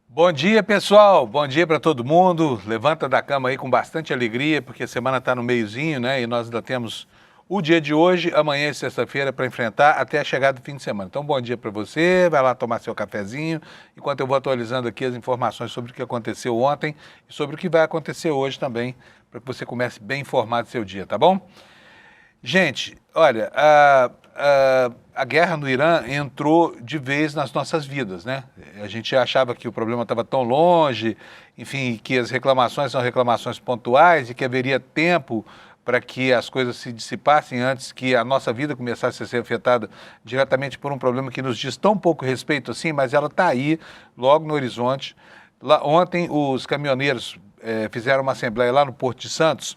Bom dia, pessoal. Bom dia para todo mundo. Levanta da cama aí com bastante alegria, porque a semana está no meiozinho, né? E nós ainda temos o dia de hoje, amanhã e sexta-feira para enfrentar até a chegada do fim de semana. Então, bom dia para você. Vai lá tomar seu cafezinho, enquanto eu vou atualizando aqui as informações sobre o que aconteceu ontem e sobre o que vai acontecer hoje também, para que você comece bem informado seu dia, tá bom? Gente, olha, a guerra no Irã entrou de vez nas nossas vidas, né? A gente achava que o problema estava tão longe, enfim, que as reclamações são reclamações pontuais e que haveria tempo para que as coisas se dissipassem antes que a nossa vida começasse a ser afetada diretamente por um problema que nos diz tão pouco respeito assim, mas ela está aí, logo no horizonte. Ontem, os caminhoneiros fizeram uma assembleia lá no Porto de Santos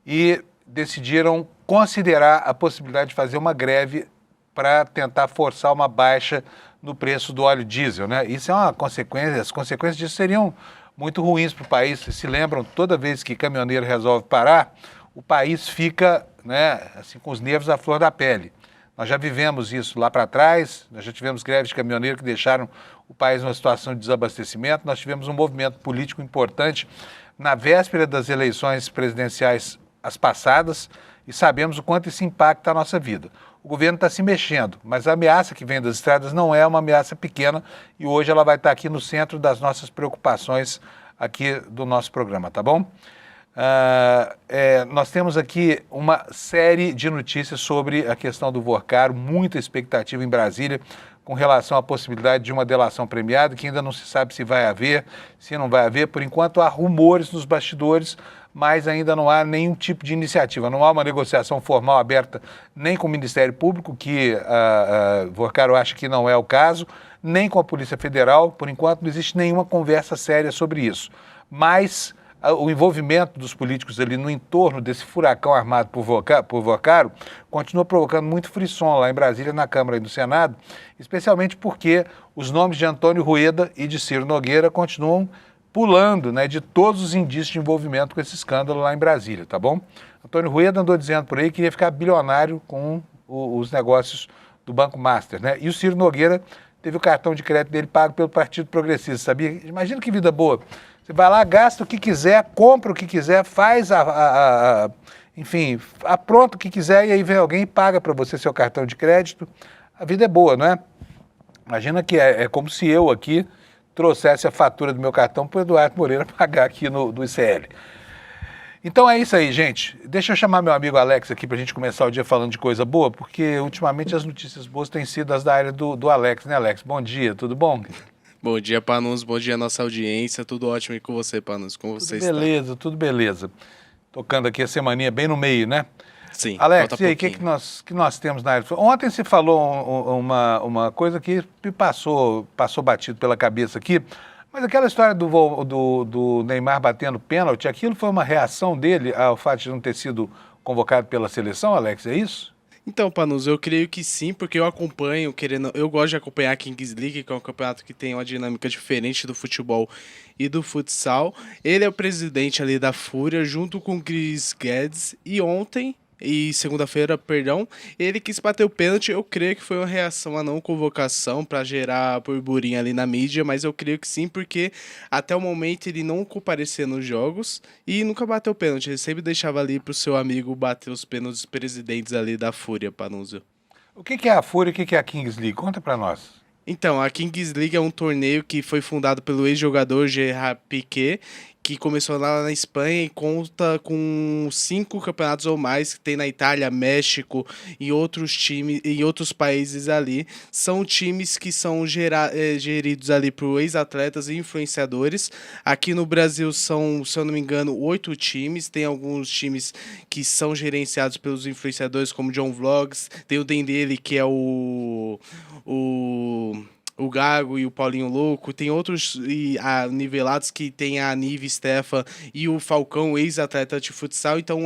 e decidiram considerar a possibilidade de fazer uma greve para tentar forçar uma baixa no preço do óleo diesel, né? Isso é uma consequência, as consequências disso seriam muito ruins para o país. Vocês se lembram, toda vez que caminhoneiro resolve parar, o país fica, né, assim, com os nervos à flor da pele. Nós já vivemos isso lá para trás, nós já tivemos greves de caminhoneiro que deixaram o país numa situação de desabastecimento, nós tivemos um movimento político importante na véspera das eleições presidenciais as passadas e sabemos o quanto isso impacta a nossa vida. O governo está se mexendo, mas a ameaça que vem das estradas não é uma ameaça pequena e hoje ela vai estar aqui no centro das nossas preocupações aqui do nosso programa, tá bom? Nós temos aqui uma série de notícias sobre a questão do Vorcaro, muita expectativa em Brasília com relação à possibilidade de uma delação premiada, que ainda não se sabe se vai haver, se não vai haver. Por enquanto há rumores nos bastidores, mas ainda não há nenhum tipo de iniciativa. Não há uma negociação formal aberta nem com o Ministério Público, que Vorcaro acha que não é o caso, nem com a Polícia Federal. Por enquanto não existe nenhuma conversa séria sobre isso. Mas o envolvimento dos políticos ali no entorno desse furacão armado por Vorcaro continua provocando muito frisson lá em Brasília, na Câmara e no Senado, especialmente porque os nomes de Antônio Rueda e de Ciro Nogueira continuam pulando, né, de todos os indícios de envolvimento com esse escândalo lá em Brasília, tá bom? Antônio Rueda andou dizendo por aí que queria ficar bilionário com os negócios do Banco Master, né? E o Ciro Nogueira teve o cartão de crédito dele pago pelo Partido Progressista, sabia? Imagina que vida boa. Você vai lá, gasta o que quiser, compra o que quiser, faz enfim, apronta o que quiser e aí vem alguém e paga para você seu cartão de crédito. A vida é boa, não é? Imagina que é como se eu aqui trouxesse a fatura do meu cartão para o Eduardo Moreira pagar aqui do ICL. Então é isso aí, gente. Deixa eu chamar meu amigo Alex aqui para a gente começar o dia falando de coisa boa, porque ultimamente as notícias boas têm sido as da área do Alex, né, Alex? Bom dia, tudo bom? Bom dia, Panus. Bom dia, nossa audiência. Tudo ótimo e com você, Panus? Como Tudo você está? beleza, tudo beleza. Tocando aqui a semaninha bem no meio, né? Sim, falta Alex, e aí, o que, pouquinho. que nós temos na área? Ontem se falou uma coisa que me passou batido pela cabeça aqui, mas aquela história do Neymar batendo pênalti, aquilo foi uma reação dele ao fato de não ter sido convocado pela seleção, Alex, é isso? Então, Panus, eu creio que sim, porque eu acompanho, eu gosto de acompanhar a Kings League, que é um campeonato que tem uma dinâmica diferente do futebol e do futsal. Ele é o presidente ali da Fúria, junto com o Chris Guedes, e segunda-feira, perdão, ele quis bater o pênalti. Eu creio que foi uma reação à não convocação para gerar burburinho ali na mídia, mas eu creio que sim, porque até o momento ele não comparecia nos jogos e nunca bateu o pênalti. Ele sempre deixava ali pro seu amigo bater os pênaltis presidentes ali da Fúria, Panúzio. O que é a Fúria e o que é a Kings League? Conta pra nós. Então, a Kings League é um torneio que foi fundado pelo ex-jogador Gerard Piqué, que começou lá na Espanha e conta com 5 campeonatos ou mais que tem na Itália, México e outros times e outros países ali. São times que são geridos ali por ex-atletas e influenciadores. Aqui no Brasil são, se eu não me engano, 8 times. Tem alguns times que são gerenciados pelos influenciadores, como John Vlogs. Tem o Dendele, que é o o Gago e o Paulinho Louco, tem outros nivelados que tem a Nive Stefan e o Falcão, ex-atleta de futsal, então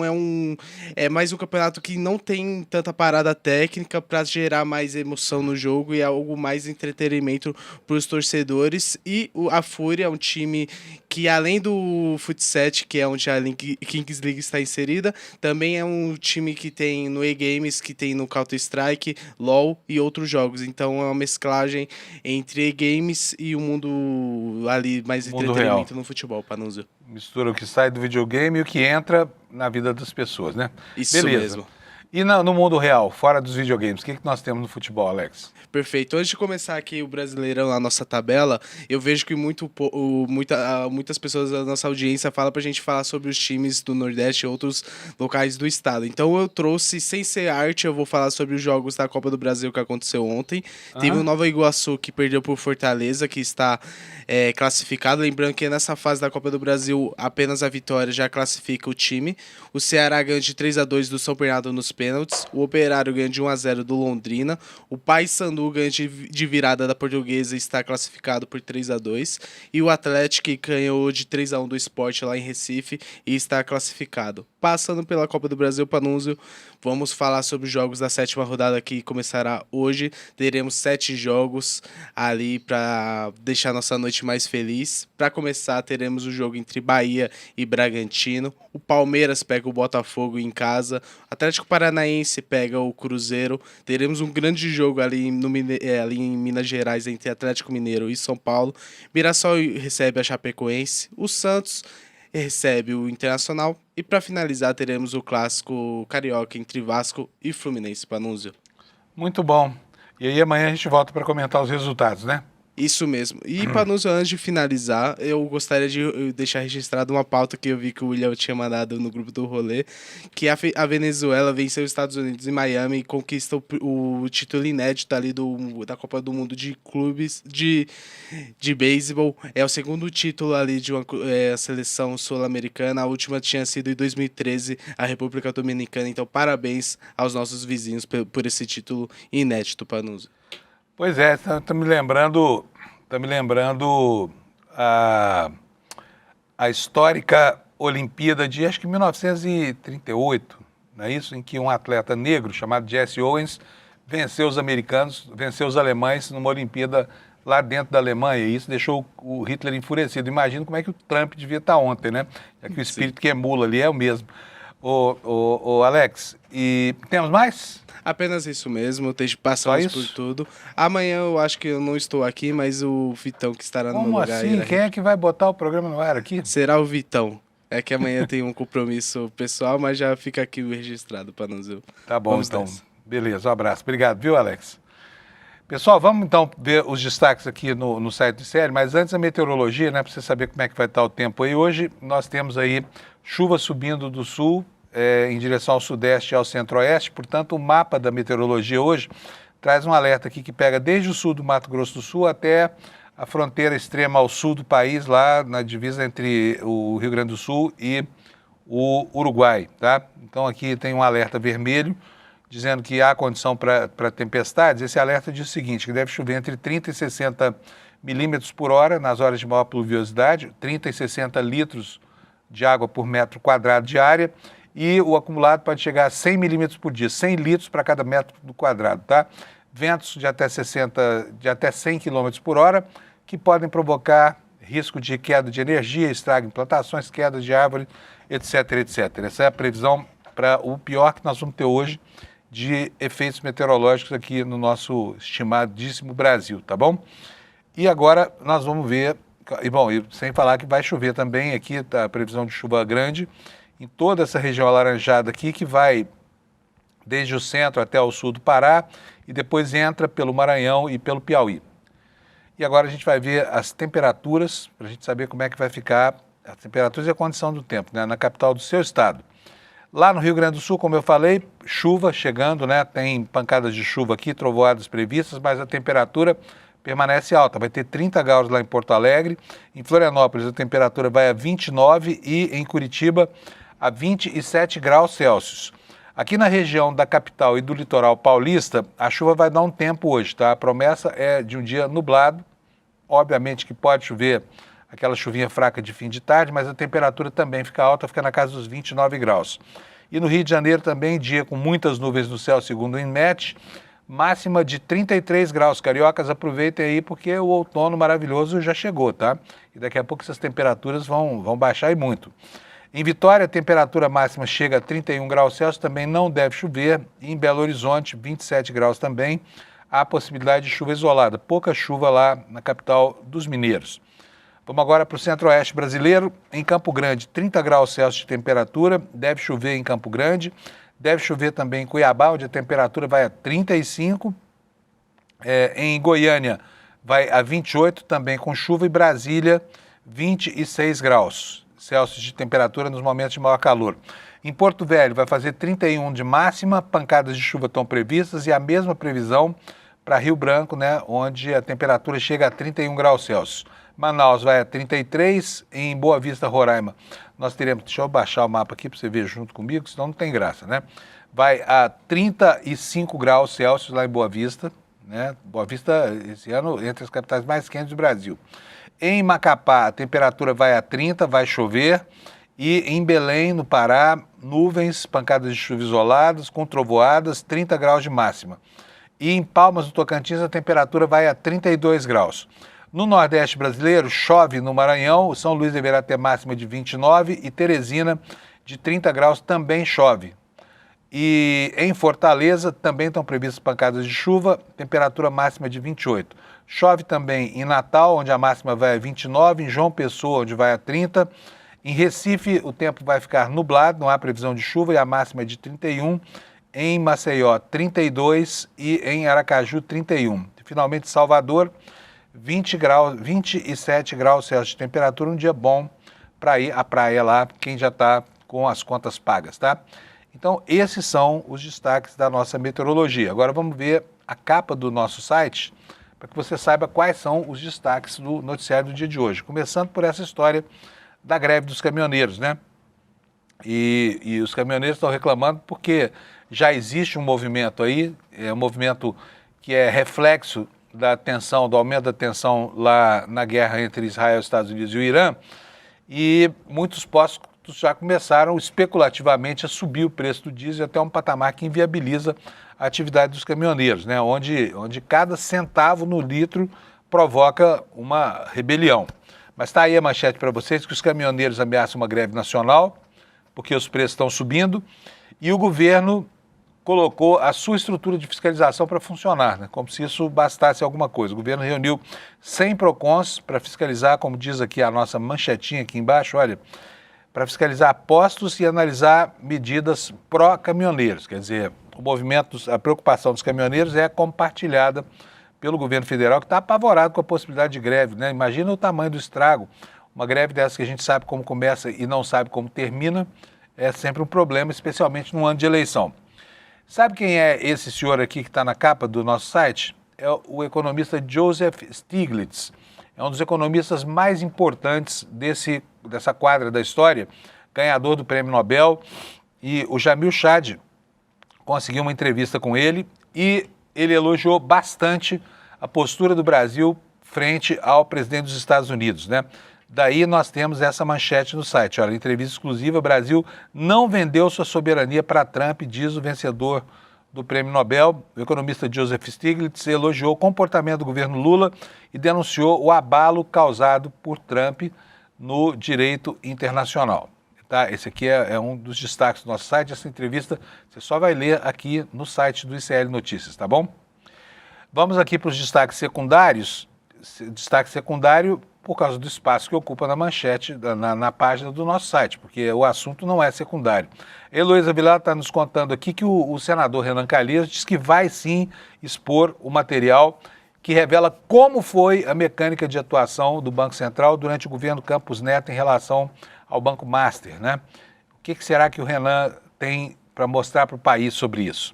é mais um campeonato que não tem tanta parada técnica para gerar mais emoção no jogo e é algo mais entretenimento para os torcedores. E a Fúria é um time que, além do Futset, que é onde a Kings League está inserida, também é um time que tem no E-Games, que tem no Counter-Strike, LoL e outros jogos, então é uma mesclagem entre games e o mundo ali mais Mundo entretenimento real. no futebol, Panunzio. Mistura o que sai do videogame e o que entra na vida das pessoas, né? Isso Beleza. mesmo. E no mundo real, fora dos videogames, o que nós temos no futebol, Alex? Perfeito. Antes de começar aqui o Brasileirão, a nossa tabela, eu vejo que muitas pessoas da nossa audiência falam pra gente falar sobre os times do Nordeste e outros locais do estado. Então eu trouxe, sem ser arte, eu vou falar sobre os jogos da Copa do Brasil que aconteceu ontem. Teve o Nova Iguaçu que perdeu por Fortaleza, que está classificado. Lembrando que nessa fase da Copa do Brasil, apenas a vitória já classifica o time. O Ceará ganha de 3-2 do São Bernardo nos pênaltis. O Operário ganha de 1-0 do Londrina. O Paysandu ganha de virada da Portuguesa e está classificado por 3-2. E o Atlético ganhou de 3-1 do Sport lá em Recife e está classificado. Passando pela Copa do Brasil, Panunzio, vamos falar sobre os jogos da 7ª rodada que começará hoje. Teremos 7 jogos ali para deixar nossa noite mais feliz. Para começar, teremos o jogo entre Bahia e Bragantino. O Palmeiras pega o Botafogo em casa. O Atlético Paranaense pega o Cruzeiro. Teremos um grande jogo ali em Minas Gerais entre Atlético Mineiro e São Paulo. Mirassol recebe a Chapecoense. O Santos recebe o Internacional. E para finalizar, teremos o clássico carioca entre Vasco e Fluminense, Panunzio. Muito bom. E aí amanhã a gente volta para comentar os resultados, né? Isso mesmo. E Panunzio, antes de finalizar, eu gostaria de deixar registrado uma pauta que eu vi que o William tinha mandado no grupo do rolê, que a Venezuela venceu os Estados Unidos em Miami e conquista o título inédito ali da Copa do Mundo de clubes de beisebol. É o segundo título ali de uma seleção sul-americana. A última tinha sido em 2013, a República Dominicana. Então, parabéns aos nossos vizinhos por esse título inédito, Panunzio. Pois é, tá me lembrando a histórica Olimpíada de, acho que 1938, não é isso? Em que um atleta negro chamado Jesse Owens venceu os americanos, venceu os alemães numa Olimpíada lá dentro da Alemanha, e isso deixou o Hitler enfurecido. Imagina como é que o Trump devia estar ontem, né? Já que o espírito que emula ali é o mesmo. Ô, Alex, e temos mais? Apenas isso mesmo, passamos por tudo. Amanhã eu acho que eu não estou aqui, mas o Vitão que estará no meu lugar. Como assim? Quem é que vai botar o programa no ar aqui? Será o Vitão. É que amanhã tem um compromisso pessoal, mas já fica aqui registrado para nós. Tá bom, então. Beleza, um abraço. Obrigado, viu, Alex? Pessoal, vamos então ver os destaques aqui no site do ICL, mas antes a meteorologia, né, para você saber como é que vai estar o tempo aí. Hoje nós temos aí chuva subindo do sul, em direção ao sudeste e ao centro-oeste, portanto o mapa da meteorologia hoje traz um alerta aqui que pega desde o sul do Mato Grosso do Sul até a fronteira extrema ao sul do país, lá na divisa entre o Rio Grande do Sul e o Uruguai, tá? Então aqui tem um alerta vermelho, dizendo que há condição para tempestades. Esse alerta diz o seguinte, que deve chover entre 30 e 60 milímetros por hora nas horas de maior pluviosidade, 30 e 60 litros de água por metro quadrado de área, e o acumulado pode chegar a 100 milímetros por dia, 100 litros para cada metro quadrado, tá? Ventos de até 100 quilômetros por hora, que podem provocar risco de queda de energia, estrago em plantações, queda de árvore, etc, etc. Essa é a previsão para o pior que nós vamos ter hoje de efeitos meteorológicos aqui no nosso estimadíssimo Brasil, tá bom? E agora nós vamos ver, e sem falar que vai chover também, aqui tá a previsão de chuva grande, em toda essa região alaranjada aqui, que vai desde o centro até o sul do Pará e depois entra pelo Maranhão e pelo Piauí. E agora a gente vai ver as temperaturas, para a gente saber como é que vai ficar as temperaturas e a condição do tempo, né, na capital do seu estado. Lá no Rio Grande do Sul, como eu falei, chuva chegando, né, tem pancadas de chuva aqui, trovoadas previstas, mas a temperatura permanece alta, vai ter 30 graus lá em Porto Alegre, em Florianópolis a temperatura vai a 29 e em Curitiba a 27 graus Celsius. Aqui na região da capital e do litoral paulista, a chuva vai dar um tempo hoje, tá? A promessa é de um dia nublado, obviamente que pode chover aquela chuvinha fraca de fim de tarde, mas a temperatura também fica alta, fica na casa dos 29 graus. E no Rio de Janeiro também, dia com muitas nuvens no céu, segundo o INMET, máxima de 33 graus. Cariocas, aproveitem aí porque o outono maravilhoso já chegou, tá? E daqui a pouco essas temperaturas vão baixar e muito. Em Vitória, a temperatura máxima chega a 31 graus Celsius, também não deve chover. Em Belo Horizonte, 27 graus também. há possibilidade de chuva isolada, pouca chuva lá na capital dos mineiros. Vamos agora para o centro-oeste brasileiro. Em Campo Grande, 30 graus Celsius de temperatura, deve chover em Campo Grande, deve chover também em Cuiabá, onde a temperatura vai a 35. Em Goiânia vai a 28, também com chuva, e Brasília, 26 graus Celsius de temperatura nos momentos de maior calor. Em Porto Velho vai fazer 31 de máxima, pancadas de chuva estão previstas e a mesma previsão para Rio Branco, né, onde a temperatura chega a 31 graus Celsius. Manaus vai a 33, em Boa Vista, Roraima, nós teremos, deixa eu baixar o mapa aqui para você ver junto comigo, senão não tem graça, né? Vai a 35 graus Celsius lá em Boa Vista, né? Boa Vista, esse ano, entre as capitais mais quentes do Brasil. Em Macapá, a temperatura vai a 30, vai chover. E em Belém, no Pará, nuvens, pancadas de chuva isoladas, com trovoadas, 30 graus de máxima. E em Palmas, no Tocantins, a temperatura vai a 32 graus. No Nordeste brasileiro, chove no Maranhão, São Luís deverá ter máxima de 29 e Teresina, de 30 graus, também chove. E em Fortaleza também estão previstas pancadas de chuva, temperatura máxima de 28. Chove também em Natal, onde a máxima vai a 29, em João Pessoa, onde vai a 30. Em Recife, o tempo vai ficar nublado, não há previsão de chuva e a máxima é de 31. Em Maceió, 32 e em Aracaju, 31. Finalmente, Salvador, 27 graus Celsius de temperatura, um dia bom para ir à praia lá, quem já está com as contas pagas, tá? Então, esses são os destaques da nossa meteorologia. Agora vamos ver a capa do nosso site, para que você saiba quais são os destaques do noticiário do dia de hoje. Começando por essa história da greve dos caminhoneiros, né? E os caminhoneiros estão reclamando porque já existe um movimento aí, um movimento que é reflexo da tensão, do aumento da tensão lá na guerra entre Israel, Estados Unidos e o Irã, e muitos postos já começaram especulativamente a subir o preço do diesel até um patamar que inviabiliza a atividade dos caminhoneiros, né? Onde cada centavo no litro provoca uma rebelião. Mas está aí a manchete para vocês que os caminhoneiros ameaçam uma greve nacional, porque os preços estão subindo, e o governo colocou a sua estrutura de fiscalização para funcionar, né? Como se isso bastasse alguma coisa. O governo reuniu 100 PROCONs para fiscalizar, como diz aqui a nossa manchetinha aqui embaixo, olha, para fiscalizar postos e analisar medidas pró-caminhoneiros. Quer dizer, o movimento, a preocupação dos caminhoneiros é compartilhada pelo governo federal, que está apavorado com a possibilidade de greve, né? Imagina o tamanho do estrago. Uma greve dessa que a gente sabe como começa e não sabe como termina, é sempre um problema, especialmente num ano de eleição. Sabe quem é esse senhor aqui que está na capa do nosso site? É o economista Joseph Stiglitz. É um dos economistas mais importantes dessa quadra da história, ganhador do Prêmio Nobel. E o Jamil Chad conseguiu uma entrevista com ele e ele elogiou bastante a postura do Brasil frente ao presidente dos Estados Unidos, né? Daí nós temos essa manchete no site, olha, entrevista exclusiva, Brasil não vendeu sua soberania para Trump, diz o vencedor do Prêmio Nobel. O economista Joseph Stiglitz elogiou o comportamento do governo Lula e denunciou o abalo causado por Trump no direito internacional. Tá? Esse aqui é um dos destaques do nosso site, essa entrevista você só vai ler aqui no site do ICL Notícias, tá bom? Vamos aqui para os destaques secundários. Destaque secundário por causa do espaço que ocupa na manchete, na página do nosso site, porque o assunto não é secundário. Heloísa Vilar está nos contando aqui que o senador Renan Calheiros diz que vai sim expor o material que revela como foi a mecânica de atuação do Banco Central durante o governo Campos Neto em relação ao Banco Master, né? O que será que o Renan tem para mostrar para o país sobre isso?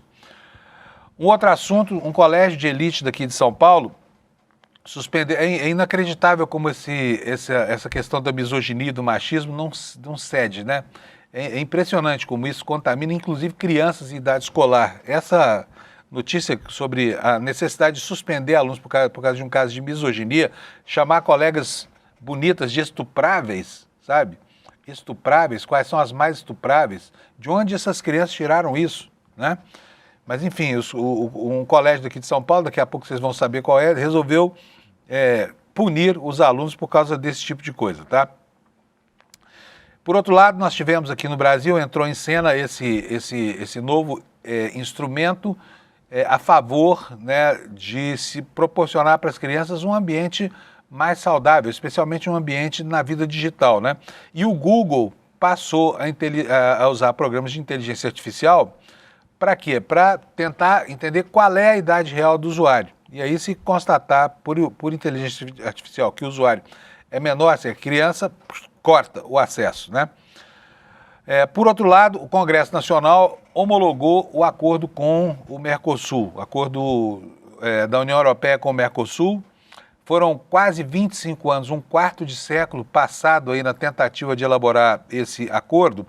Um outro assunto, um colégio de elite daqui de São Paulo suspender. É inacreditável como essa questão da misoginia e do machismo não cede, né? É impressionante como isso contamina, inclusive, crianças em idade escolar. Essa notícia sobre a necessidade de suspender alunos por causa de um caso de misoginia, chamar colegas bonitas de estupráveis, sabe? Estupráveis, quais são as mais estupráveis? De onde essas crianças tiraram isso, né? Mas, enfim, um colégio daqui de São Paulo, daqui a pouco vocês vão saber qual é, resolveu punir os alunos por causa desse tipo de coisa, tá? Por outro lado, nós tivemos aqui no Brasil, entrou em cena esse novo instrumento a favor, né, de se proporcionar para as crianças um ambiente mais saudável, especialmente um ambiente na vida digital, né? E o Google passou a usar programas de inteligência artificial para quê? Para tentar entender qual é a idade real do usuário. E aí, se constatar por inteligência artificial que o usuário é menor, se é criança, corta o acesso, né? Por outro lado, o Congresso Nacional homologou o acordo com o Mercosul, o acordo da União Europeia com o Mercosul. Foram quase 25 anos, um quarto de século passado aí na tentativa de elaborar esse acordo,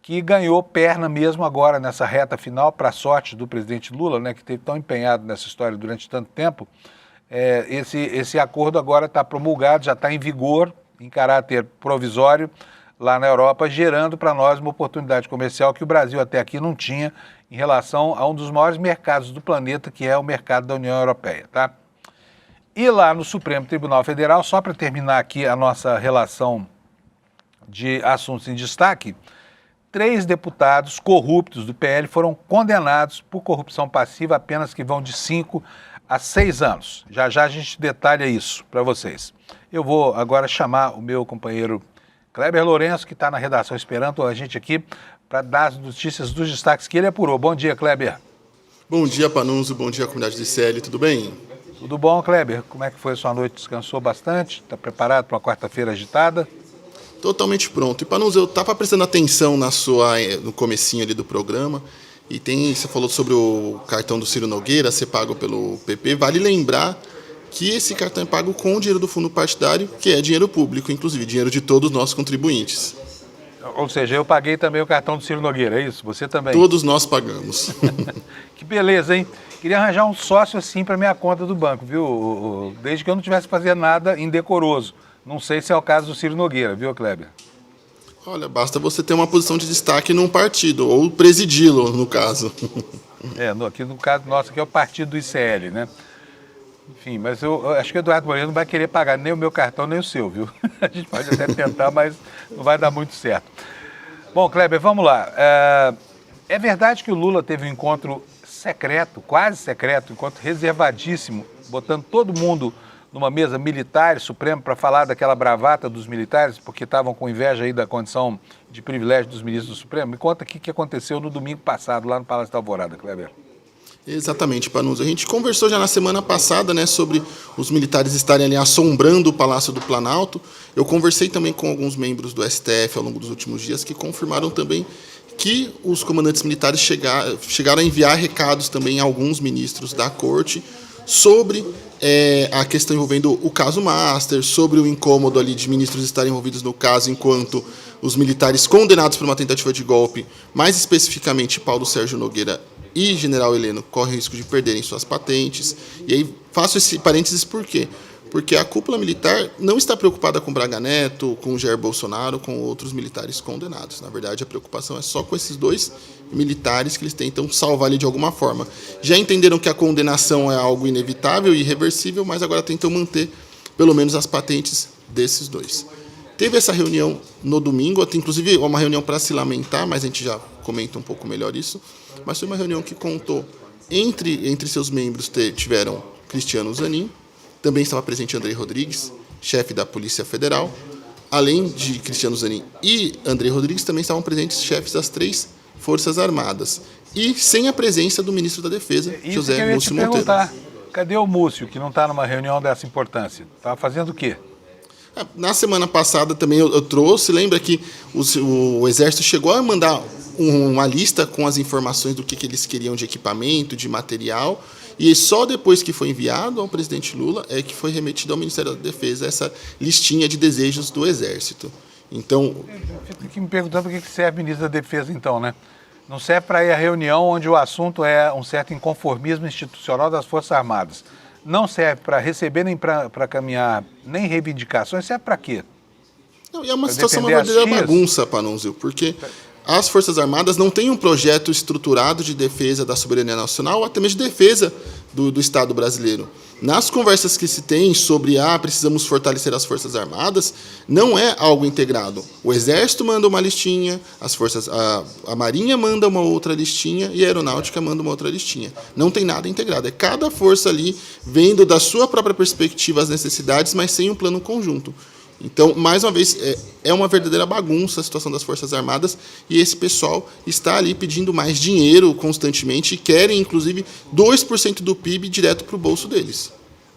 que ganhou perna mesmo agora nessa reta final, para a sorte do presidente Lula, né, que esteve tão empenhado nessa história durante tanto tempo. Esse acordo agora está promulgado, já está em vigor, em caráter provisório, lá na Europa, gerando para nós uma oportunidade comercial que o Brasil até aqui não tinha em relação a um dos maiores mercados do planeta, que é o mercado da União Europeia, tá? E lá no Supremo Tribunal Federal, só para terminar aqui a nossa relação de assuntos em destaque, 3 deputados corruptos do PL foram condenados por corrupção passiva, apenas que vão de 5 a 6 anos. Já já a gente detalha isso para vocês. Eu vou agora chamar o meu companheiro Kleber Lourenço, que está na redação esperando a gente aqui, para dar as notícias dos destaques que ele apurou. Bom dia, Kleber. Bom dia, Panunzio. Bom dia, comunidade de CL. Tudo bem? Tudo bom, Kleber? Como é que foi a sua noite? Descansou bastante? Está preparado para uma quarta-feira agitada? Totalmente pronto. E, Panunzio, eu estava prestando atenção no comecinho ali do programa, e você falou sobre o cartão do Ciro Nogueira ser pago pelo PP. Vale lembrar que esse cartão é pago com o dinheiro do fundo partidário, que é dinheiro público, inclusive dinheiro de todos nós contribuintes. Ou seja, eu paguei também o cartão do Ciro Nogueira, é isso? Você também? Todos nós pagamos. Que beleza, hein? Queria arranjar um sócio assim para minha conta do banco, viu? Desde que eu não tivesse que fazer nada indecoroso. Não sei se é o caso do Ciro Nogueira, viu, Kleber? Olha, basta você ter uma posição de destaque num partido, ou presidi-lo, no caso. Aqui no caso nosso, aqui é o partido do ICL, né? Enfim, mas eu acho que o Eduardo Moreira não vai querer pagar nem o meu cartão, nem o seu, viu? A gente pode até tentar, mas não vai dar muito certo. Bom, Kleber, vamos lá. É verdade que o Lula teve um encontro secreto, quase secreto, um encontro reservadíssimo, botando todo mundo numa mesa militar, Supremo, para falar daquela bravata dos militares, porque estavam com inveja aí da condição de privilégio dos ministros do Supremo. Me conta o que aconteceu no domingo passado, lá no Palácio da Alvorada, Kleber. Exatamente, Panunzio. A gente conversou já na semana passada, né, sobre os militares estarem ali assombrando o Palácio do Planalto. Eu conversei também com alguns membros do STF ao longo dos últimos dias, que confirmaram também que os comandantes militares chegaram a enviar recados também a alguns ministros da Corte sobre a questão envolvendo o caso Master, sobre o incômodo ali de ministros estarem envolvidos no caso, enquanto os militares condenados por uma tentativa de golpe, mais especificamente Paulo Sérgio Nogueira e General Heleno, correm o risco de perderem suas patentes. E aí faço esse parênteses por quê? Porque a cúpula militar não está preocupada com Braga Neto, com Jair Bolsonaro, com outros militares condenados. Na verdade, a preocupação é só com esses 2 militares que eles tentam salvar ali de alguma forma. Já entenderam que a condenação é algo inevitável e irreversível, mas agora tentam manter pelo menos as patentes desses 2. Teve essa reunião no domingo, inclusive uma reunião para se lamentar, mas a gente já comenta um pouco melhor isso. Mas foi uma reunião que contou, entre seus membros tiveram Cristiano Zanin, também estava presente André Rodrigues, chefe da Polícia Federal. Além de Cristiano Zanin e André Rodrigues, também estavam presentes chefes das 3 Forças Armadas. E sem a presença do ministro da Defesa, José Múcio Monteiro. Cadê o Múcio, que não está numa reunião dessa importância? Estava fazendo o quê? Na semana passada também eu trouxe, lembra que o Exército chegou a mandar uma lista com as informações do que eles queriam de equipamento, de material, e só depois que foi enviado ao presidente Lula é que foi remetido ao Ministério da Defesa essa listinha de desejos do Exército. Então, eu fico aqui me perguntando para que serve o ministro da Defesa, então, né? Não serve para ir à reunião onde o assunto é um certo inconformismo institucional das Forças Armadas. Não serve para receber nem para caminhar nem reivindicações. Serve para quê? Não, e é uma situação, uma verdadeira bagunça, Panunzio, porque as Forças Armadas não têm um projeto estruturado de defesa da soberania nacional, ou até mesmo de defesa do Estado brasileiro. Nas conversas que se tem sobre precisamos fortalecer as Forças Armadas, não é algo integrado. O Exército manda uma listinha, a Marinha manda uma outra listinha e a Aeronáutica manda uma outra listinha. Não tem nada integrado. É cada força ali vendo da sua própria perspectiva as necessidades, mas sem um plano conjunto. Então, mais uma vez, é uma verdadeira bagunça a situação das Forças Armadas e esse pessoal está ali pedindo mais dinheiro constantemente e querem, inclusive, 2% do PIB direto para o bolso deles.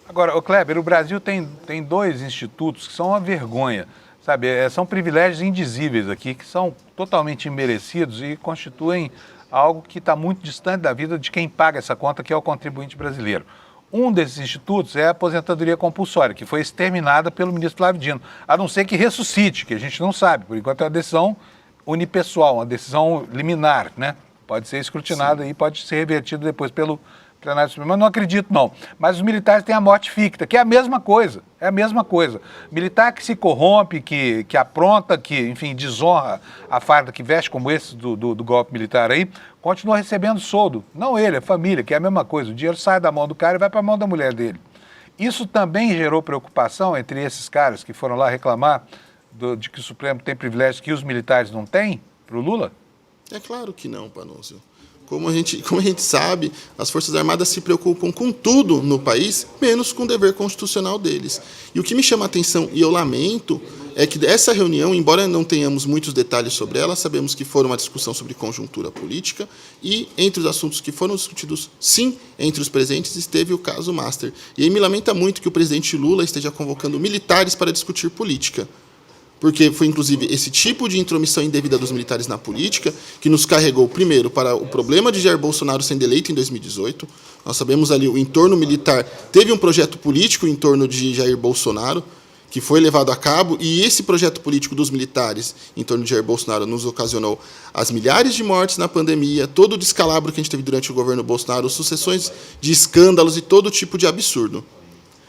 Agora, Kleber, o Brasil tem dois institutos que são uma vergonha, sabe? São privilégios indizíveis aqui, que são totalmente imerecidos e constituem algo que está muito distante da vida de quem paga essa conta, que é o contribuinte brasileiro. Um desses institutos é a aposentadoria compulsória, que foi exterminada pelo ministro Flávio Dino, a não ser que ressuscite, que a gente não sabe. Por enquanto é uma decisão unipessoal, uma decisão liminar, né? Pode ser escrutinada e pode ser revertido depois pelo plenário supremo, mas não acredito não. Mas os militares têm a morte ficta, que é a mesma coisa, Militar que se corrompe, que apronta, que, enfim, desonra a farda que veste, como esse do golpe militar aí, continua recebendo soldo. Não ele, a família, que é a mesma coisa. O dinheiro sai da mão do cara e vai para a mão da mulher dele. Isso também gerou preocupação entre esses caras que foram lá reclamar de que o Supremo tem privilégios que os militares não têm para o Lula? É claro que não, Panunzio. Como a gente sabe, as Forças Armadas se preocupam com tudo no país, menos com o dever constitucional deles. E o que me chama a atenção, e eu lamento, é que essa reunião, embora não tenhamos muitos detalhes sobre ela, sabemos que foi uma discussão sobre conjuntura política, e entre os assuntos que foram discutidos, sim, entre os presentes, esteve o caso Master. E aí me lamenta muito que o presidente Lula esteja convocando militares para discutir política. Porque foi, inclusive, esse tipo de intromissão indevida dos militares na política que nos carregou, primeiro, para o problema de Jair Bolsonaro sendo eleito em 2018. Nós sabemos ali, o entorno militar teve um projeto político em torno de Jair Bolsonaro, que foi levado a cabo, e esse projeto político dos militares em torno de Jair Bolsonaro nos ocasionou as milhares de mortes na pandemia, todo o descalabro que a gente teve durante o governo Bolsonaro, sucessões de escândalos e todo tipo de absurdo.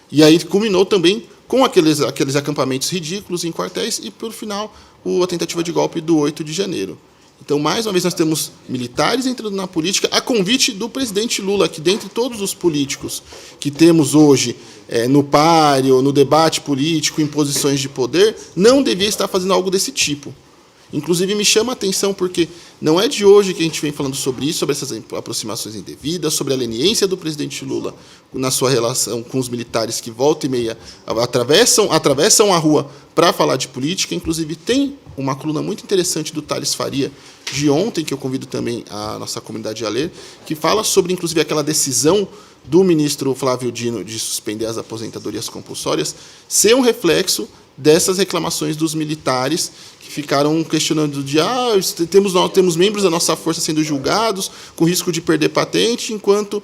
E aí culminou também com aqueles acampamentos ridículos em quartéis e, por final, a tentativa de golpe do 8 de janeiro. Então, mais uma vez, nós temos militares entrando na política a convite do presidente Lula, que dentre todos os políticos que temos hoje no páreo, no debate político, em posições de poder, não devia estar fazendo algo desse tipo. Inclusive, me chama a atenção porque não é de hoje que a gente vem falando sobre isso, sobre essas aproximações indevidas, sobre a leniência do presidente Lula na sua relação com os militares que volta e meia atravessam a rua para falar de política. Inclusive, tem uma coluna muito interessante do Thales Faria, de ontem, que eu convido também a nossa comunidade a ler, que fala sobre, inclusive, aquela decisão do ministro Flávio Dino de suspender as aposentadorias compulsórias ser um reflexo dessas reclamações dos militares que ficaram questionando temos membros da nossa força sendo julgados com risco de perder patente, enquanto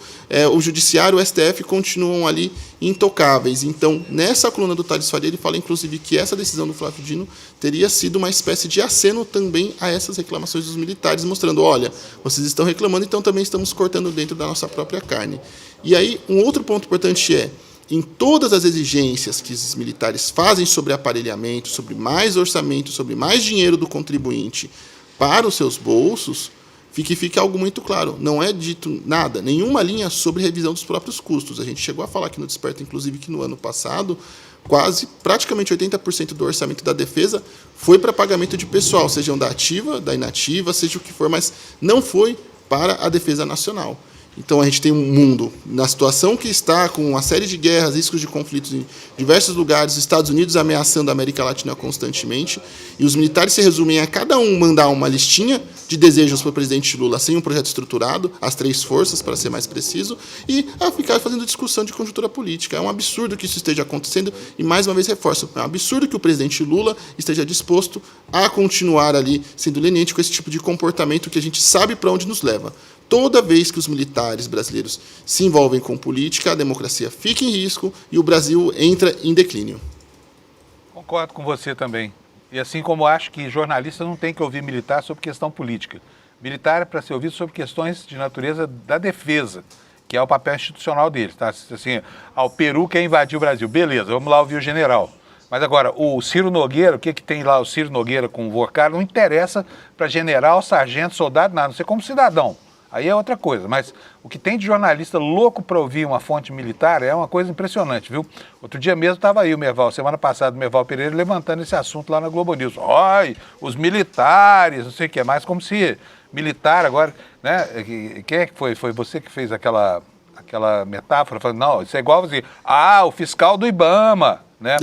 o judiciário, o STF, continuam ali intocáveis. Então, nessa coluna do Thales Faria, ele fala, inclusive, que essa decisão do Flávio Dino teria sido uma espécie de aceno também a essas reclamações dos militares, mostrando, olha, vocês estão reclamando, então também estamos cortando dentro da nossa própria carne. E aí, um outro ponto importante em todas as exigências que os militares fazem sobre aparelhamento, sobre mais orçamento, sobre mais dinheiro do contribuinte para os seus bolsos, fica algo muito claro. Não é dito nada, nenhuma linha sobre revisão dos próprios custos. A gente chegou a falar aqui no Desperta, inclusive, que no ano passado, praticamente 80% do orçamento da defesa foi para pagamento de pessoal, sejam da ativa, da inativa, seja o que for, mas não foi para a defesa nacional. Então, a gente tem um mundo na situação que está, com uma série de guerras, riscos de conflitos em diversos lugares, Estados Unidos ameaçando a América Latina constantemente, e os militares se resumem a cada um mandar uma listinha de desejos para o presidente Lula sem um projeto estruturado, as 3 forças, para ser mais preciso, e a ficar fazendo discussão de conjuntura política. É um absurdo que isso esteja acontecendo, e mais uma vez reforço, é um absurdo que o presidente Lula esteja disposto a continuar ali sendo leniente com esse tipo de comportamento que a gente sabe para onde nos leva. Toda vez que os militares brasileiros se envolvem com política, a democracia fica em risco e o Brasil entra em declínio. Concordo com você também. E assim como acho que jornalista não tem que ouvir militar sobre questão política. Militar é para ser ouvido sobre questões de natureza da defesa, que é o papel institucional deles. Tá? Assim, o Peru quer invadir o Brasil. Beleza, vamos lá ouvir o general. Mas agora, o Ciro Nogueira, o que tem lá o Ciro Nogueira com o Vorcar, não interessa para general, sargento, soldado, nada, não sei como cidadão. aí é outra coisa. Mas o que tem de jornalista louco para ouvir uma fonte militar é uma coisa impressionante, viu? Outro dia mesmo estava aí o Merval, semana passada o Merval Pereira levantando esse assunto lá na Globo News. Ai, os militares, não sei o que mais, como se militar agora, né? Quem é que foi? Foi você que fez aquela metáfora, falando, não, isso é igual assim, o fiscal do IBAMA, né?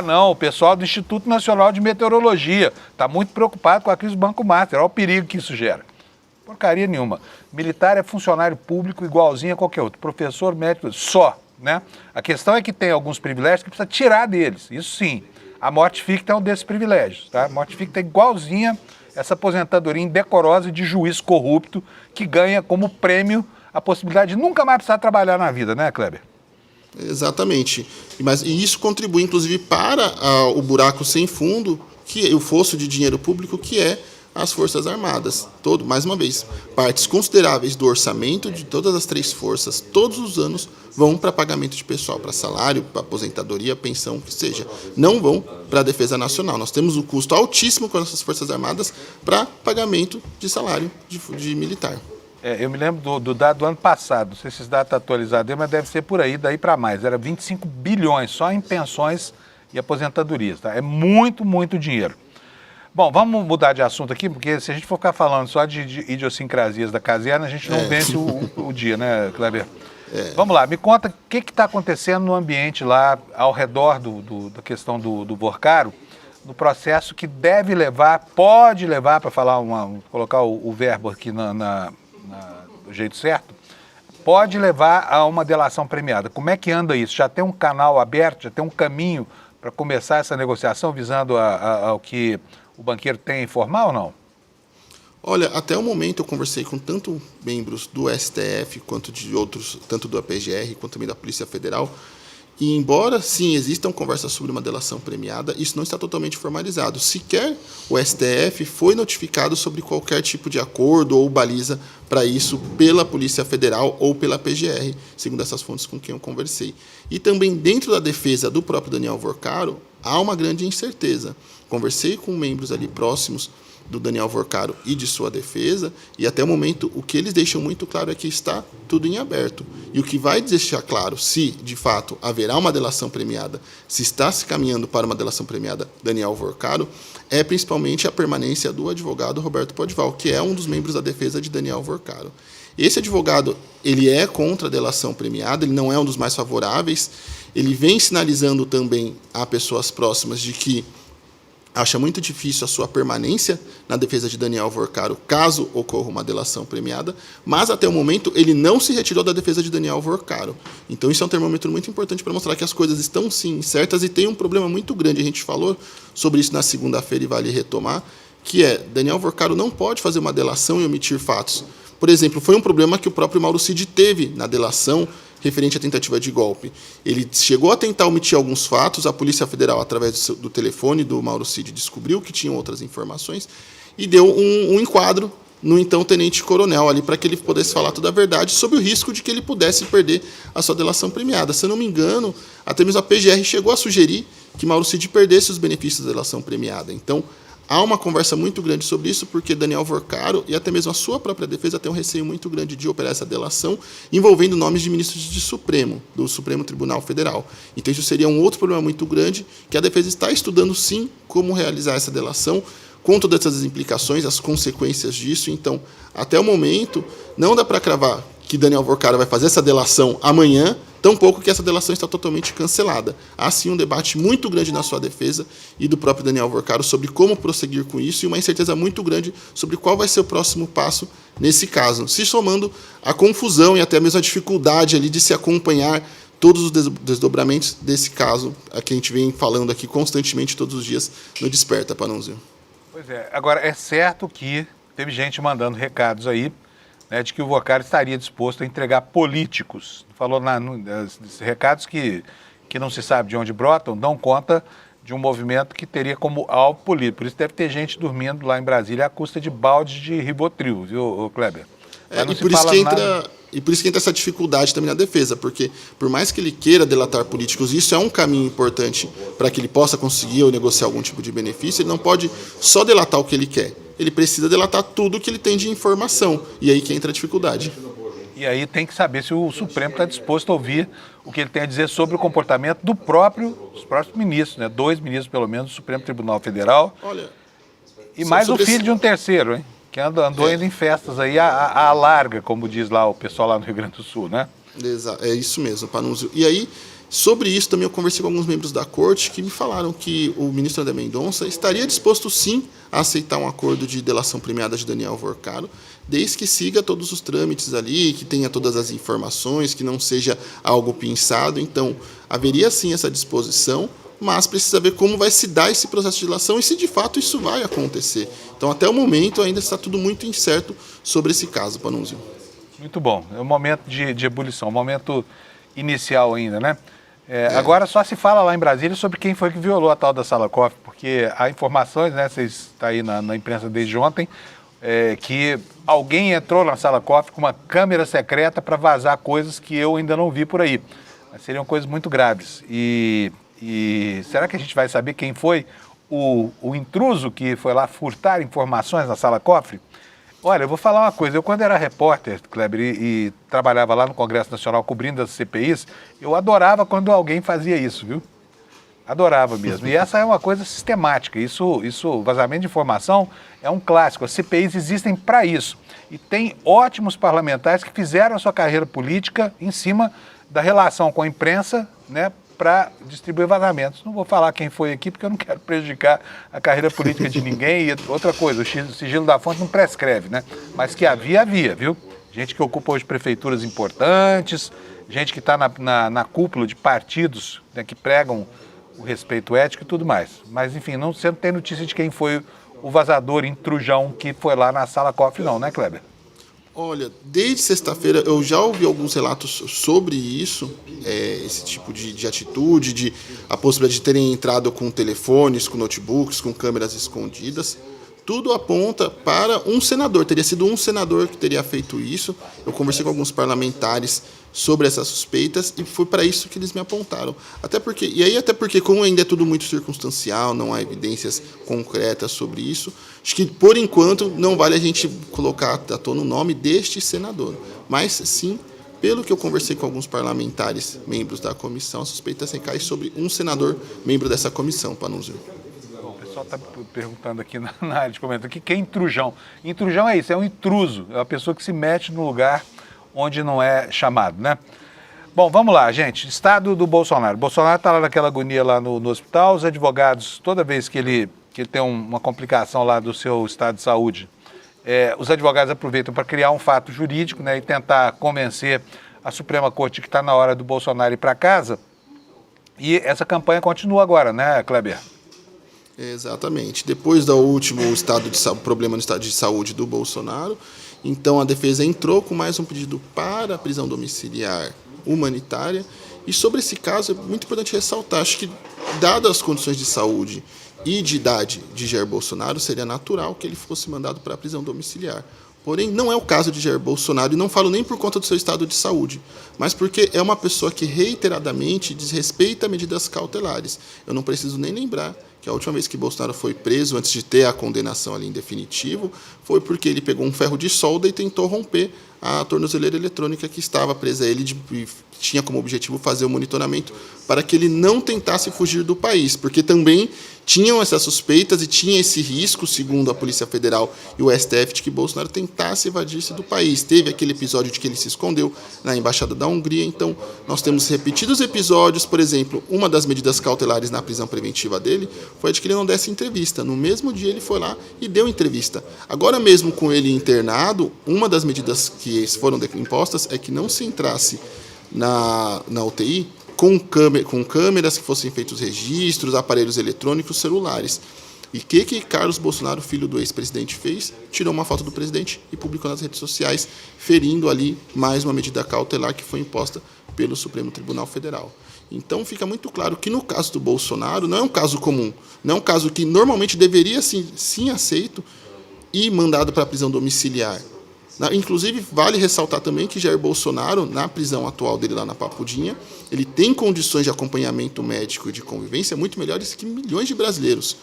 Não, o pessoal do Instituto Nacional de Meteorologia está muito preocupado com a crise do Banco Master, olha o perigo que isso gera. Porcaria nenhuma. Militar é funcionário público igualzinho a qualquer outro, professor, médico, só, né? A questão é que tem alguns privilégios que precisa tirar deles, isso sim. A morte ficta é um desses privilégios, tá? A morte ficta é igualzinha essa aposentadoria indecorosa de juiz corrupto que ganha como prêmio a possibilidade de nunca mais precisar trabalhar na vida, né, Kleber? Exatamente. E isso contribui, inclusive, para o buraco sem fundo, que é o fosso de dinheiro público, que é as Forças Armadas. Mais uma vez, partes consideráveis do orçamento de todas as 3 forças, todos os anos, vão para pagamento de pessoal, para salário, para aposentadoria, pensão, que seja. Não vão para a Defesa Nacional. Nós temos um custo altíssimo com as nossas Forças Armadas para pagamento de salário de militar. Eu me lembro do dado do ano passado, não sei se esse dado está atualizado, mas deve ser por aí, daí para mais. Era 25 bilhões só em pensões e aposentadorias. Tá? É muito, muito dinheiro. Bom, vamos mudar de assunto aqui, porque se a gente for ficar falando só de idiosincrasias da caserna, a gente não vence o dia, né, Kleber? Vamos lá, me conta o que está acontecendo no ambiente lá ao redor da questão do Vorcaro, no processo que deve levar, pode levar, para falar colocar o verbo aqui do jeito certo, pode levar a uma delação premiada. Como é que anda isso? Já tem um canal aberto, já tem um caminho para começar essa negociação visando ao que o banqueiro tem a informar ou não? Olha, até o momento eu conversei com tanto membros do STF quanto de outros, tanto da PGR quanto também da Polícia Federal, e embora, sim, existam conversas sobre uma delação premiada, isso não está totalmente formalizado. Sequer o STF foi notificado sobre qualquer tipo de acordo ou baliza para isso pela Polícia Federal ou pela PGR, segundo essas fontes com quem eu conversei. E também dentro da defesa do próprio Daniel Vorcaro, há uma grande incerteza. Conversei com membros ali próximos do Daniel Vorcaro e de sua defesa, e até o momento o que eles deixam muito claro é que está tudo em aberto. E o que vai deixar claro se, de fato, haverá uma delação premiada, se está se caminhando para uma delação premiada Daniel Vorcaro, é principalmente a permanência do advogado Roberto Podival, que é um dos membros da defesa de Daniel Vorcaro. Esse advogado, ele é contra a delação premiada, ele não é um dos mais favoráveis, ele vem sinalizando também a pessoas próximas de que acha muito difícil a sua permanência na defesa de Daniel Vorcaro, caso ocorra uma delação premiada, mas até o momento ele não se retirou da defesa de Daniel Vorcaro. Então isso é um termômetro muito importante para mostrar que as coisas estão sim certas e tem um problema muito grande. A gente falou sobre isso na segunda-feira e vale retomar, que é Daniel Vorcaro não pode fazer uma delação e omitir fatos. Por exemplo, foi um problema que o próprio Mauro Cid teve na delação referente à tentativa de golpe. Ele chegou a tentar omitir alguns fatos, a Polícia Federal, através do telefone do Mauro Cid, descobriu que tinham outras informações e deu um enquadro no então tenente-coronel ali para que ele pudesse falar toda a verdade sobre o risco de que ele pudesse perder a sua delação premiada. Se eu não me engano, até mesmo a PGR chegou a sugerir que Mauro Cid perdesse os benefícios da delação premiada. Então, há uma conversa muito grande sobre isso, porque Daniel Vorcaro e até mesmo a sua própria defesa têm um receio muito grande de operar essa delação envolvendo nomes de ministros do Supremo Tribunal Federal. Então isso seria um outro problema muito grande, que a defesa está estudando sim como realizar essa delação, com todas essas implicações, as consequências disso. Então, até o momento, não dá para cravar que Daniel Vorcaro vai fazer essa delação amanhã, tampouco que essa delação está totalmente cancelada. Há sim um debate muito grande na sua defesa e do próprio Daniel Vorcaro sobre como prosseguir com isso e uma incerteza muito grande sobre qual vai ser o próximo passo nesse caso, se somando a confusão e até mesmo a dificuldade ali de se acompanhar todos os desdobramentos desse caso, a que a gente vem falando aqui constantemente todos os dias no Desperta, Panunzio. Pois é, agora é certo que teve gente mandando recados aí, né, de que o Vorcaro estaria disposto a entregar políticos. Falou recados que não se sabe de onde brotam, dão conta de um movimento que teria como alvo político. Por isso deve ter gente dormindo lá em Brasília à custa de baldes de Rivotril, viu, Kleber? E por isso que entra essa dificuldade também na defesa, porque por mais que ele queira delatar políticos, isso é um caminho importante para que ele possa conseguir ou negociar algum tipo de benefício, ele não pode só delatar o que ele quer. ele precisa delatar tudo que ele tem de informação. E aí que entra a dificuldade. E aí tem que saber se o Supremo está disposto a ouvir o que ele tem a dizer sobre o comportamento dos próprios ministros, né? 2 ministros, pelo menos, do Supremo Tribunal Federal. Olha, e mais o filho de um terceiro, hein? Que andou indo em festas aí à larga, como diz lá o pessoal lá no Rio Grande do Sul, né? É isso mesmo, Panunzio. E aí, sobre isso também eu conversei com alguns membros da corte que me falaram que o ministro André Mendonça estaria disposto sim a aceitar um acordo de delação premiada de Daniel Vorcaro, desde que siga todos os trâmites ali, que tenha todas as informações, que não seja algo pinçado. Então, haveria sim essa disposição, mas precisa ver como vai se dar esse processo de delação e se de fato isso vai acontecer. Então, até o momento, ainda está tudo muito incerto sobre esse caso, Panunzio. Muito bom. É um momento de ebulição, um momento inicial ainda, né? Agora só se fala lá em Brasília sobre quem foi que violou a tal da Sala Koff, porque há informações, né? Vocês estão aí na imprensa desde ontem, que alguém entrou na Sala Koff com uma câmera secreta para vazar coisas que eu ainda não vi por aí. Mas seriam coisas muito graves. E será que a gente vai saber quem foi o intruso que foi lá furtar informações na Sala Koff? Olha, eu vou falar uma coisa. Eu, quando era repórter, Kleber, e trabalhava lá no Congresso Nacional cobrindo as CPIs, eu adorava quando alguém fazia isso, viu? Adorava mesmo. E essa é uma coisa sistemática. Isso, vazamento de informação é um clássico. As CPIs existem para isso. E tem ótimos parlamentares que fizeram a sua carreira política em cima da relação com a imprensa, né, para distribuir vazamentos. Não vou falar quem foi aqui, porque eu não quero prejudicar a carreira política de ninguém. E outra coisa, o sigilo da fonte não prescreve, né? Mas que havia, viu? Gente que ocupa hoje prefeituras importantes, gente que está na cúpula de partidos, né, que pregam o respeito ético e tudo mais. Mas, enfim, você não tem notícia de quem foi o vazador intrujão que foi lá na Sala Koff, não, né, Kleber? Olha, desde sexta-feira eu já ouvi alguns relatos sobre isso, esse tipo de atitude, a possibilidade de terem entrado com telefones, com notebooks, com câmeras escondidas. Tudo aponta para um senador, teria sido um senador que teria feito isso. Eu conversei com alguns parlamentares sobre essas suspeitas e foi para isso que eles me apontaram. Até porque, como ainda é tudo muito circunstancial, não há evidências concretas sobre isso, acho que, por enquanto, não vale a gente colocar à tona o nome deste senador. Mas, sim, pelo que eu conversei com alguns parlamentares, membros da comissão, a suspeita recai sobre um senador, membro dessa comissão, Panunzio. O pessoal está perguntando aqui na área de comentário, o que é intrujão? Intrujão é isso, é um intruso, é uma pessoa que se mete no lugar onde não é chamado, né? Bom, vamos lá, gente. Estado do Bolsonaro. Bolsonaro está lá naquela agonia lá no hospital, os advogados, toda vez que ele tem uma complicação lá do seu estado de saúde, os advogados aproveitam para criar um fato jurídico, né, e tentar convencer a Suprema Corte que está na hora do Bolsonaro ir para casa. E essa campanha continua agora, né, Kleber? Exatamente. Depois do último problema no estado de saúde do Bolsonaro, então a defesa entrou com mais um pedido para a prisão domiciliar humanitária. E sobre esse caso é muito importante ressaltar, acho que, dadas as condições de saúde e de idade de Jair Bolsonaro, seria natural que ele fosse mandado para a prisão domiciliar. Porém, não é o caso de Jair Bolsonaro, e não falo nem por conta do seu estado de saúde, mas porque é uma pessoa que reiteradamente desrespeita medidas cautelares. Eu não preciso nem lembrar que a última vez que Bolsonaro foi preso, antes de ter a condenação ali em definitivo, foi porque ele pegou um ferro de solda e tentou romper a tornozeleira eletrônica que estava presa a ele, e tinha como objetivo fazer o monitoramento para que ele não tentasse fugir do país, porque também tinham essas suspeitas e tinha esse risco, segundo a Polícia Federal e o STF, de que Bolsonaro tentasse evadir-se do país. Teve aquele episódio de que ele se escondeu na Embaixada da Hungria, então nós temos repetidos episódios. Por exemplo, uma das medidas cautelares na prisão preventiva dele foi de que ele não desse entrevista. No mesmo dia ele foi lá e deu entrevista. Agora mesmo com ele internado, uma das medidas que foram impostas é que não se entrasse na UTI com câmeras, que fossem feitos registros, aparelhos eletrônicos, celulares. E o que Carlos Bolsonaro, filho do ex-presidente, fez? Tirou uma foto do presidente e publicou nas redes sociais, ferindo ali mais uma medida cautelar que foi imposta pelo Supremo Tribunal Federal. Então fica muito claro que no caso do Bolsonaro não é um caso comum, não é um caso que normalmente deveria sim aceito e mandado para a prisão domiciliar. Inclusive, vale ressaltar também que Jair Bolsonaro, na prisão atual dele lá na Papudinha, ele tem condições de acompanhamento médico e de convivência muito melhores que milhões de brasileiros.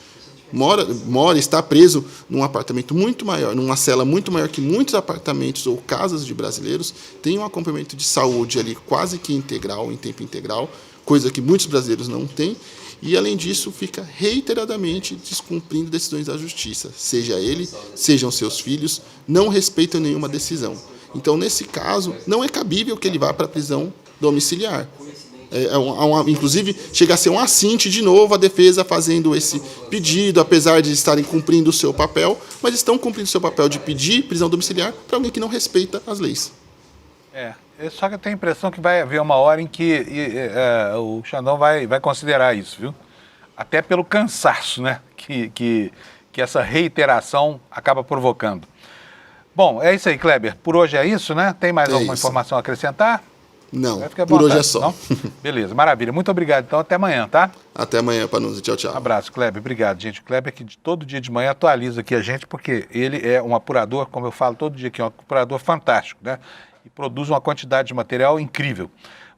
está preso num apartamento muito maior, numa cela muito maior que muitos apartamentos ou casas de brasileiros, tem um acompanhamento de saúde ali quase que integral, em tempo integral, coisa que muitos brasileiros não têm, e, além disso, fica reiteradamente descumprindo decisões da justiça, seja ele, sejam seus filhos, não respeitam nenhuma decisão. Então, nesse caso, não é cabível que ele vá para a prisão domiciliar. Inclusive, chega a ser um assinte de novo a defesa fazendo esse pedido, apesar de estarem cumprindo o seu papel, mas estão cumprindo o seu papel de pedir prisão domiciliar para alguém que não respeita as leis. Só que eu tenho a impressão que vai haver uma hora em que o Xandão vai considerar isso, viu? Até pelo cansaço, né, que essa reiteração acaba provocando. Bom, é isso aí, Kleber. Por hoje é isso, né? Tem mais alguma informação a acrescentar? Não, por hoje é só. Não? Beleza, maravilha. Muito obrigado. Então, até amanhã, tá? Até amanhã, Panunzi. Tchau, tchau. Abraço, Kleber. Obrigado, gente. O Kleber que todo dia de manhã atualiza aqui a gente, porque ele é um apurador, como eu falo todo dia aqui, um apurador fantástico, né? E produz uma quantidade de material incrível.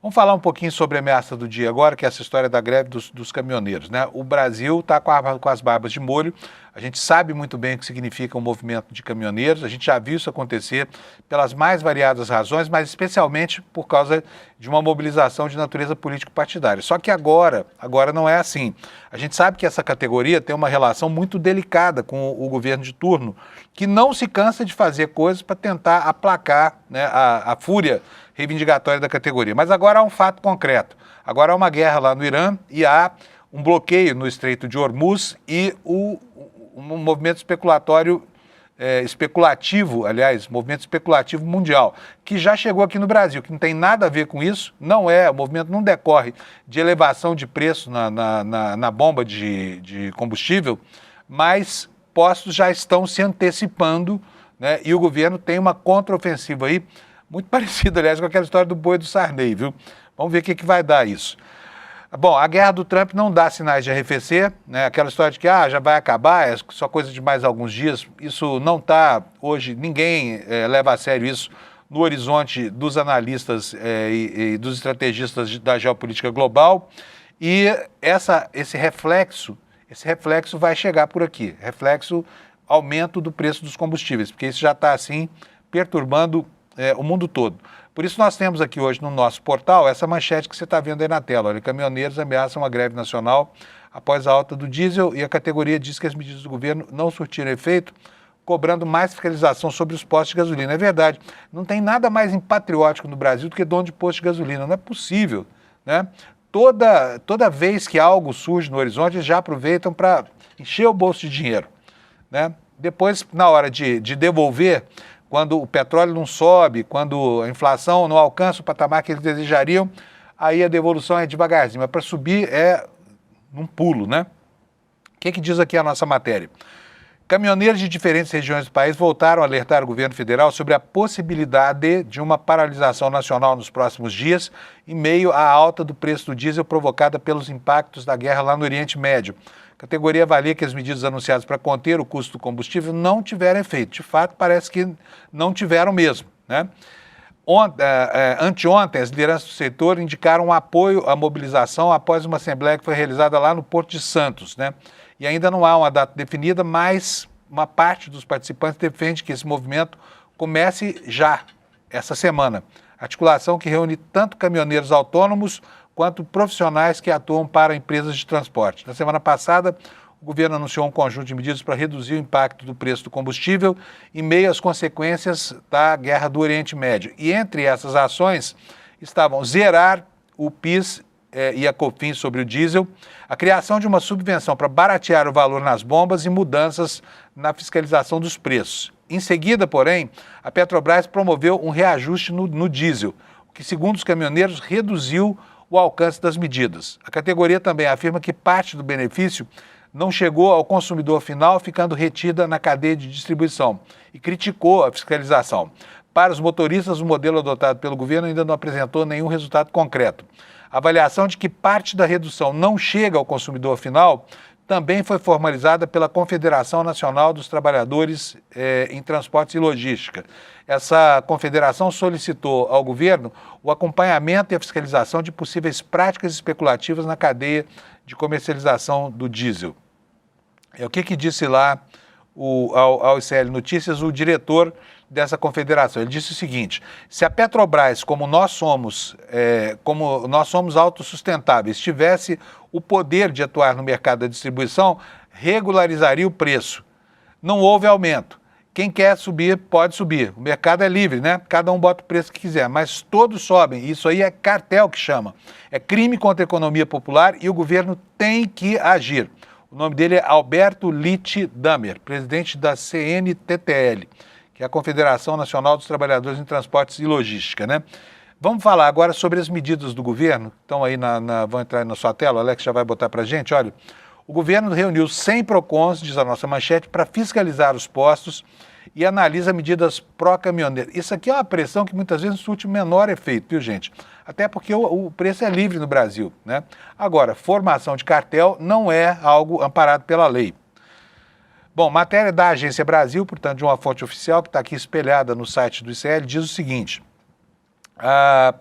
Vamos falar um pouquinho sobre a ameaça do dia agora, que é essa história da greve dos caminhoneiros, né? O Brasil está com as barbas de molho. A gente sabe muito bem o que significa um movimento de caminhoneiros. A gente já viu isso acontecer pelas mais variadas razões, mas especialmente por causa de uma mobilização de natureza político-partidária. Só que agora não é assim. A gente sabe que essa categoria tem uma relação muito delicada com o governo de turno, que não se cansa de fazer coisas para tentar aplacar, né, a fúria reivindicatória da categoria. Mas agora há um fato concreto. Agora há uma guerra lá no Irã e há um bloqueio no Estreito de Hormuz e um movimento movimento especulativo mundial, que já chegou aqui no Brasil, que não tem nada a ver com isso, o movimento não decorre de elevação de preço na bomba de combustível, mas postos já estão se antecipando, né, e o governo tem uma contraofensiva aí, muito parecida, aliás, com aquela história do boi do Sarney, viu? Vamos ver o que vai dar isso. Bom, a guerra do Trump não dá sinais de arrefecer, né? Aquela história de que já vai acabar, é só coisa de mais alguns dias. Isso não está, hoje, ninguém leva a sério isso no horizonte dos analistas e dos estrategistas da geopolítica global. E esse reflexo vai chegar por aqui, reflexo aumento do preço dos combustíveis, porque isso já está, assim, perturbando o mundo todo. Por isso nós temos aqui hoje no nosso portal essa manchete que você está vendo aí na tela. Olha, caminhoneiros ameaçam uma greve nacional após a alta do diesel e a categoria diz que as medidas do governo não surtiram efeito, cobrando mais fiscalização sobre os postos de gasolina. É verdade, não tem nada mais impatriótico no Brasil do que dono de posto de gasolina. Não é possível, né? Toda vez que algo surge no horizonte, eles já aproveitam para encher o bolso de dinheiro, né? Depois, na hora de devolver, quando o petróleo não sobe, quando a inflação não alcança o patamar que eles desejariam, aí a devolução é devagarzinho, mas para subir é num pulo, né? O que diz aqui a nossa matéria? Caminhoneiros de diferentes regiões do país voltaram a alertar o governo federal sobre a possibilidade de uma paralisação nacional nos próximos dias, em meio à alta do preço do diesel provocada pelos impactos da guerra lá no Oriente Médio. A categoria avalia que as medidas anunciadas para conter o custo do combustível não tiveram efeito. De fato, parece que não tiveram mesmo, né? Anteontem, as lideranças do setor indicaram um apoio à mobilização após uma assembleia que foi realizada lá no Porto de Santos, né? E ainda não há uma data definida, mas uma parte dos participantes defende que esse movimento comece já, essa semana. Articulação que reúne tanto caminhoneiros autônomos quanto profissionais que atuam para empresas de transporte. Na semana passada, o governo anunciou um conjunto de medidas para reduzir o impacto do preço do combustível em meio às consequências da guerra do Oriente Médio. E entre essas ações estavam zerar o PIS e a COFINS sobre o diesel, a criação de uma subvenção para baratear o valor nas bombas e mudanças na fiscalização dos preços. Em seguida, porém, a Petrobras promoveu um reajuste no diesel, o que, segundo os caminhoneiros, reduziu o alcance das medidas. A categoria também afirma que parte do benefício não chegou ao consumidor final, ficando retida na cadeia de distribuição, e criticou a fiscalização. Para os motoristas, o modelo adotado pelo governo ainda não apresentou nenhum resultado concreto. A avaliação de que parte da redução não chega ao consumidor final também foi formalizada pela Confederação Nacional dos Trabalhadores em Transportes e Logística. Essa confederação solicitou ao governo o acompanhamento e a fiscalização de possíveis práticas especulativas na cadeia de comercialização do diesel. O que disse lá ao ICL Notícias o diretor dessa confederação? Ele disse o seguinte: se a Petrobras, como nós somos autossustentáveis, tivesse o poder de atuar no mercado da distribuição, regularizaria o preço. Não houve aumento. Quem quer subir, pode subir. O mercado é livre, né? Cada um bota o preço que quiser, mas todos sobem. Isso aí é cartel que chama. É crime contra a economia popular e o governo tem que agir. O nome dele é Alberto Litt Damer, presidente da CNTTL, que é a Confederação Nacional dos Trabalhadores em Transportes e Logística, né? Vamos falar agora sobre as medidas do governo. Estão aí, vão entrar aí na sua tela, o Alex já vai botar para a gente. Olha, o governo reuniu 100 PROCONs, diz a nossa manchete, para fiscalizar os postos e analisa medidas pró-caminhoneiro. Isso aqui é uma pressão que muitas vezes surte o menor efeito, viu, gente? Até porque o preço é livre no Brasil, né? Agora, formação de cartel não é algo amparado pela lei. Bom, matéria da Agência Brasil, portanto, de uma fonte oficial que está aqui espelhada no site do ICL, diz o seguinte: a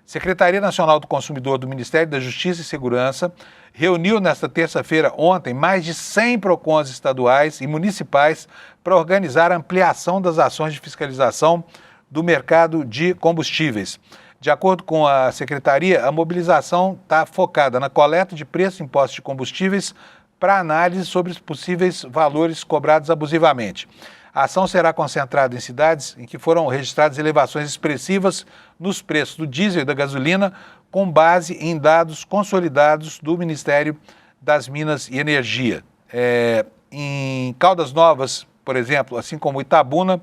Secretaria Nacional do Consumidor do Ministério da Justiça e Segurança reuniu nesta terça-feira, ontem, mais de 100 PROCONs estaduais e municipais para organizar a ampliação das ações de fiscalização do mercado de combustíveis. De acordo com a Secretaria, a mobilização está focada na coleta de preço e impostos de combustíveis para análise sobre os possíveis valores cobrados abusivamente. A ação será concentrada em cidades em que foram registradas elevações expressivas nos preços do diesel e da gasolina, com base em dados consolidados do Ministério das Minas e Energia. Em Caldas Novas, por exemplo, assim como Itabuna,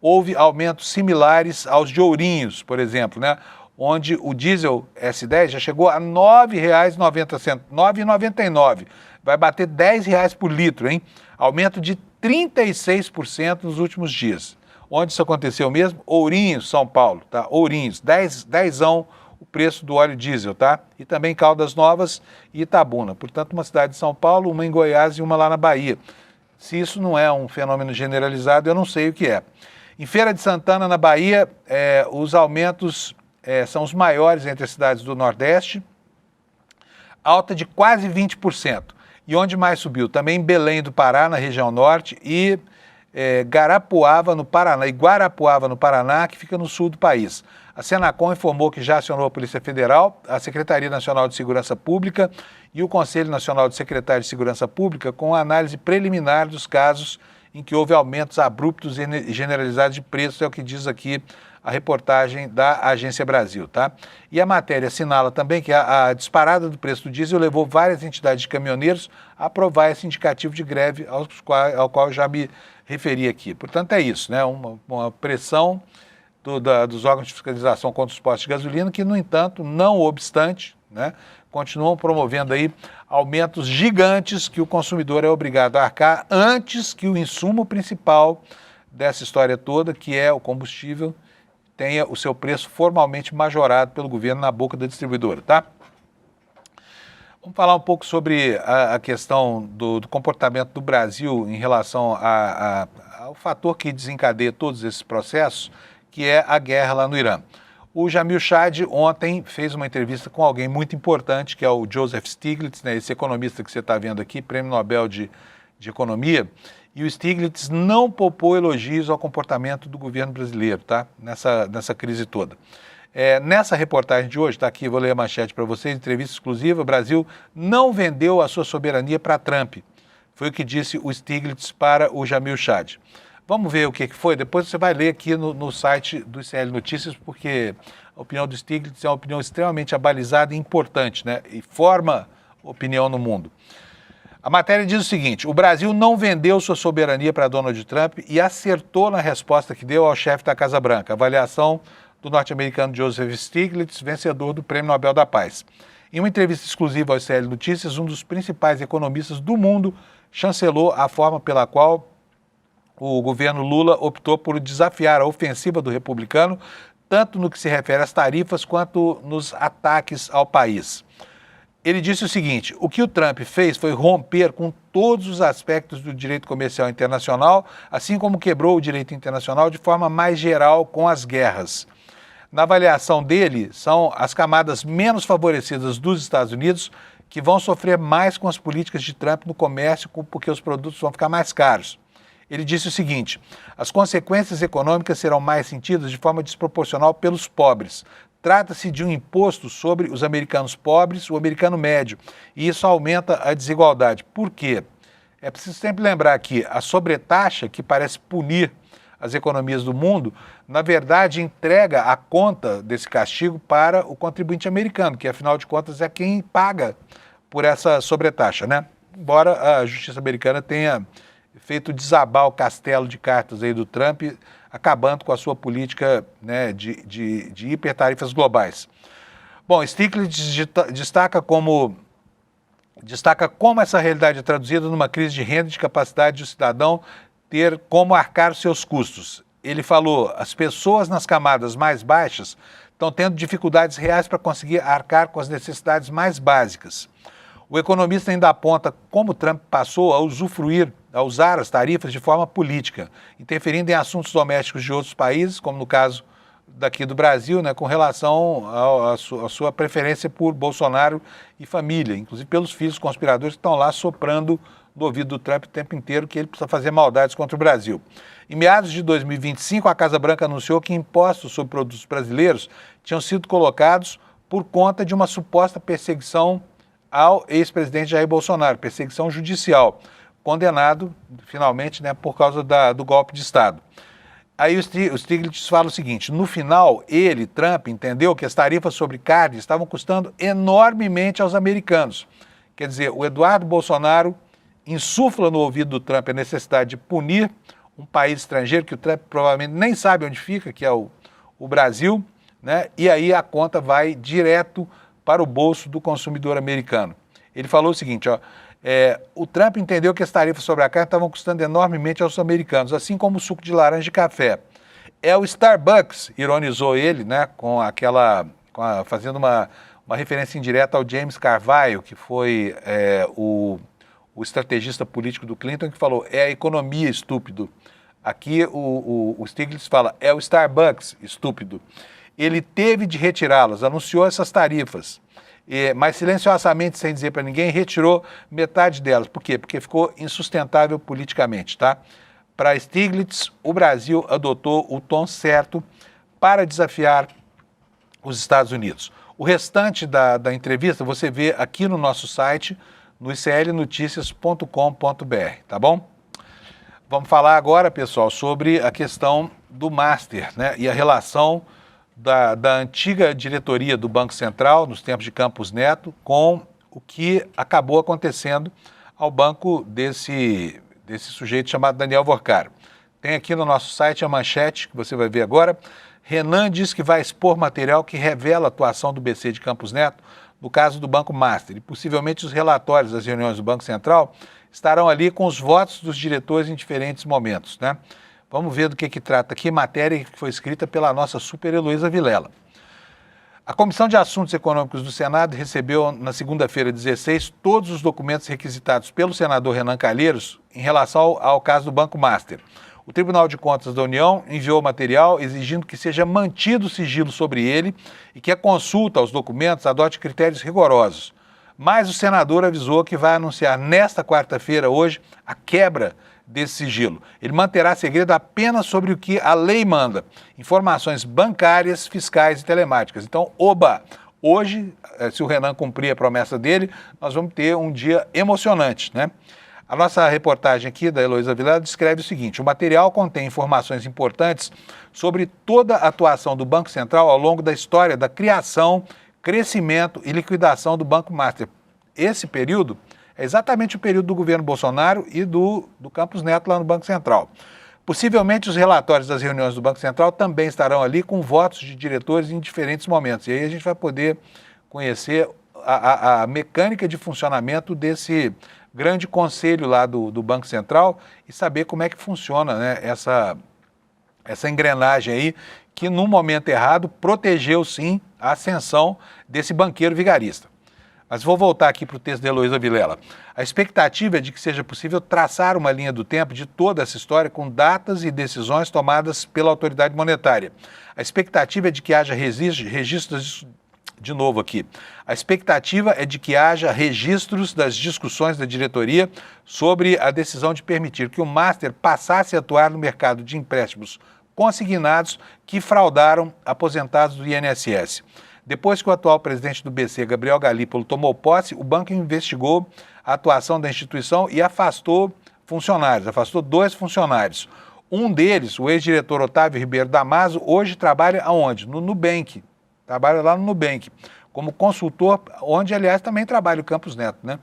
houve aumentos similares aos de Ourinhos, por exemplo, né? Onde o diesel S10 já chegou a R$ 9,90, R$ 9,99. Vai bater R$ 10 por litro, hein? Aumento de 36% nos últimos dias. Onde isso aconteceu mesmo? Ourinhos, São Paulo, tá? Ourinhos, dezão o preço do óleo diesel, tá? E também Caldas Novas e Itabuna. Portanto, uma cidade de São Paulo, uma em Goiás e uma lá na Bahia. Se isso não é um fenômeno generalizado, eu não sei o que é. Em Feira de Santana, na Bahia, os aumentos são os maiores entre as cidades do Nordeste, alta de quase 20%. E onde mais subiu? Também em Belém do Pará, na região norte, e Guarapuava, no Paraná, que fica no sul do país. A Senacom informou que já acionou a Polícia Federal, a Secretaria Nacional de Segurança Pública e o Conselho Nacional de Secretários de Segurança Pública com a análise preliminar dos casos em que houve aumentos abruptos e generalizados de preços, é o que diz aqui a reportagem da Agência Brasil, tá? E a matéria assinala também que a disparada do preço do diesel levou várias entidades de caminhoneiros a aprovar esse indicativo de greve ao qual eu já me referi aqui. Portanto, é isso, né? Uma pressão dos órgãos de fiscalização contra os postos de gasolina que, no entanto, não obstante, né, continuam promovendo aí aumentos gigantes que o consumidor é obrigado a arcar antes que o insumo principal dessa história toda, que é o combustível, tenha o seu preço formalmente majorado pelo governo na boca da distribuidora, tá? Vamos falar um pouco sobre a questão do comportamento do Brasil em relação ao fator que desencadeia todos esses processos, que é a guerra lá no Irã. O Jamil Chad ontem fez uma entrevista com alguém muito importante, que é o Joseph Stiglitz, né, esse economista que você está vendo aqui, Prêmio Nobel de Economia, e o Stiglitz não poupou elogios ao comportamento do governo brasileiro, tá? Nessa crise toda. Nessa reportagem de hoje, está aqui, vou ler a manchete para vocês, entrevista exclusiva, o Brasil não vendeu a sua soberania para Trump. Foi o que disse o Stiglitz para o Jamil Chad. Vamos ver o que foi, depois você vai ler aqui no site do ICL Notícias, porque a opinião do Stiglitz é uma opinião extremamente abalizada e importante, né? E forma opinião no mundo. A matéria diz o seguinte: o Brasil não vendeu sua soberania para Donald Trump e acertou na resposta que deu ao chefe da Casa Branca, avaliação do norte-americano Joseph Stiglitz, vencedor do Prêmio Nobel da Paz. Em uma entrevista exclusiva ao ICL Notícias, um dos principais economistas do mundo chancelou a forma pela qual o governo Lula optou por desafiar a ofensiva do republicano, tanto no que se refere às tarifas quanto nos ataques ao país. Ele disse o seguinte: o que o Trump fez foi romper com todos os aspectos do direito comercial internacional, assim como quebrou o direito internacional de forma mais geral com as guerras. Na avaliação dele, são as camadas menos favorecidas dos Estados Unidos que vão sofrer mais com as políticas de Trump no comércio, porque os produtos vão ficar mais caros. Ele disse o seguinte: as consequências econômicas serão mais sentidas de forma desproporcional pelos pobres. Trata-se de um imposto sobre os americanos pobres, o americano médio, e isso aumenta a desigualdade. Por quê? É preciso sempre lembrar que a sobretaxa, que parece punir as economias do mundo, na verdade entrega a conta desse castigo para o contribuinte americano, que afinal de contas é quem paga por essa sobretaxa, né? Embora a justiça americana tenha feito desabar o castelo de cartas aí do Trump, acabando com a sua política, né, de hipertarifas globais. Bom, Stiglitz destaca como essa realidade é traduzida numa crise de renda e de capacidade do cidadão ter como arcar os seus custos. Ele falou: as pessoas nas camadas mais baixas estão tendo dificuldades reais para conseguir arcar com as necessidades mais básicas. O economista ainda aponta como Trump passou a usar as tarifas de forma política, interferindo em assuntos domésticos de outros países, como no caso daqui do Brasil, né, com relação à sua preferência por Bolsonaro e família, inclusive pelos filhos conspiradores que estão lá soprando no ouvido do Trump o tempo inteiro que ele precisa fazer maldades contra o Brasil. Em meados de 2025, a Casa Branca anunciou que impostos sobre produtos brasileiros tinham sido colocados por conta de uma suposta perseguição ao ex-presidente Jair Bolsonaro, perseguição judicial, condenado finalmente, né, por causa do golpe de Estado. Aí o Stiglitz fala o seguinte: no final, Trump, entendeu que as tarifas sobre carne estavam custando enormemente aos americanos. Quer dizer, o Eduardo Bolsonaro insufla no ouvido do Trump a necessidade de punir um país estrangeiro que o Trump provavelmente nem sabe onde fica, que é o Brasil, né? E aí a conta vai direto para o bolso do consumidor americano. Ele falou o seguinte, ó: o Trump entendeu que as tarifas sobre a carne estavam custando enormemente aos americanos, assim como o suco de laranja e café. É o Starbucks, ironizou ele, né, fazendo uma referência indireta ao James Carville, que foi o estrategista político do Clinton, que falou: é a economia, estúpido. Aqui o Stiglitz fala: é o Starbucks, estúpido. Ele teve de retirá-las, anunciou essas tarifas, mas silenciosamente, sem dizer para ninguém, retirou metade delas. Por quê? Porque ficou insustentável politicamente, tá? Para Stiglitz, o Brasil adotou o tom certo para desafiar os Estados Unidos. O restante da entrevista você vê aqui no nosso site, no iclnoticias.com.br, tá bom? Vamos falar agora, pessoal, sobre a questão do Master, né, e a relação da antiga diretoria do Banco Central, nos tempos de Campos Neto, com o que acabou acontecendo ao banco desse sujeito chamado Daniel Vorcaro. Tem aqui no nosso site a manchete, que você vai ver agora. Renan diz que vai expor material que revela a atuação do BC de Campos Neto no caso do Banco Master. E possivelmente os relatórios das reuniões do Banco Central estarão ali com os votos dos diretores em diferentes momentos, né? Vamos ver do que trata aqui, matéria que foi escrita pela nossa super Heloísa Vilela. A Comissão de Assuntos Econômicos do Senado recebeu na segunda-feira, 16, todos os documentos requisitados pelo senador Renan Calheiros em relação ao caso do Banco Master. O Tribunal de Contas da União enviou o material exigindo que seja mantido o sigilo sobre ele e que a consulta aos documentos adote critérios rigorosos. Mas o senador avisou que vai anunciar nesta quarta-feira, hoje, a quebra desse sigilo. Ele manterá segredo apenas sobre o que a lei manda: informações bancárias, fiscais e telemáticas. Então, hoje, se o Renan cumprir a promessa dele, nós vamos ter um dia emocionante, né? A nossa reportagem aqui da Heloísa Vilela descreve o seguinte: o material contém informações importantes sobre toda a atuação do Banco Central ao longo da história da criação, crescimento e liquidação do Banco Master. Esse período é exatamente o período do governo Bolsonaro e do Campos Neto lá no Banco Central. Possivelmente os relatórios das reuniões do Banco Central também estarão ali com votos de diretores em diferentes momentos. E aí a gente vai poder conhecer a mecânica de funcionamento desse grande conselho lá do Banco Central e saber como é que funciona, né, essa engrenagem aí que, no momento errado, protegeu, sim, a ascensão desse banqueiro vigarista. Mas vou voltar aqui para o texto de Heloísa Vilela. A expectativa é de que seja possível traçar uma linha do tempo de toda essa história com datas e decisões tomadas pela autoridade monetária. A expectativa é de que haja registros de novo aqui. A expectativa é de que haja registros das discussões da diretoria sobre a decisão de permitir que o Master passasse a atuar no mercado de empréstimos consignados que fraudaram aposentados do INSS. Depois que o atual presidente do BC, Gabriel Galípolo, tomou posse, o banco investigou a atuação da instituição e afastou funcionários, afastou 2 funcionários. Um deles, o ex-diretor Otávio Ribeiro Damaso, hoje trabalha aonde? No Nubank. Trabalha lá no Nubank, como consultor, onde, aliás, também trabalha o Campos Neto, né?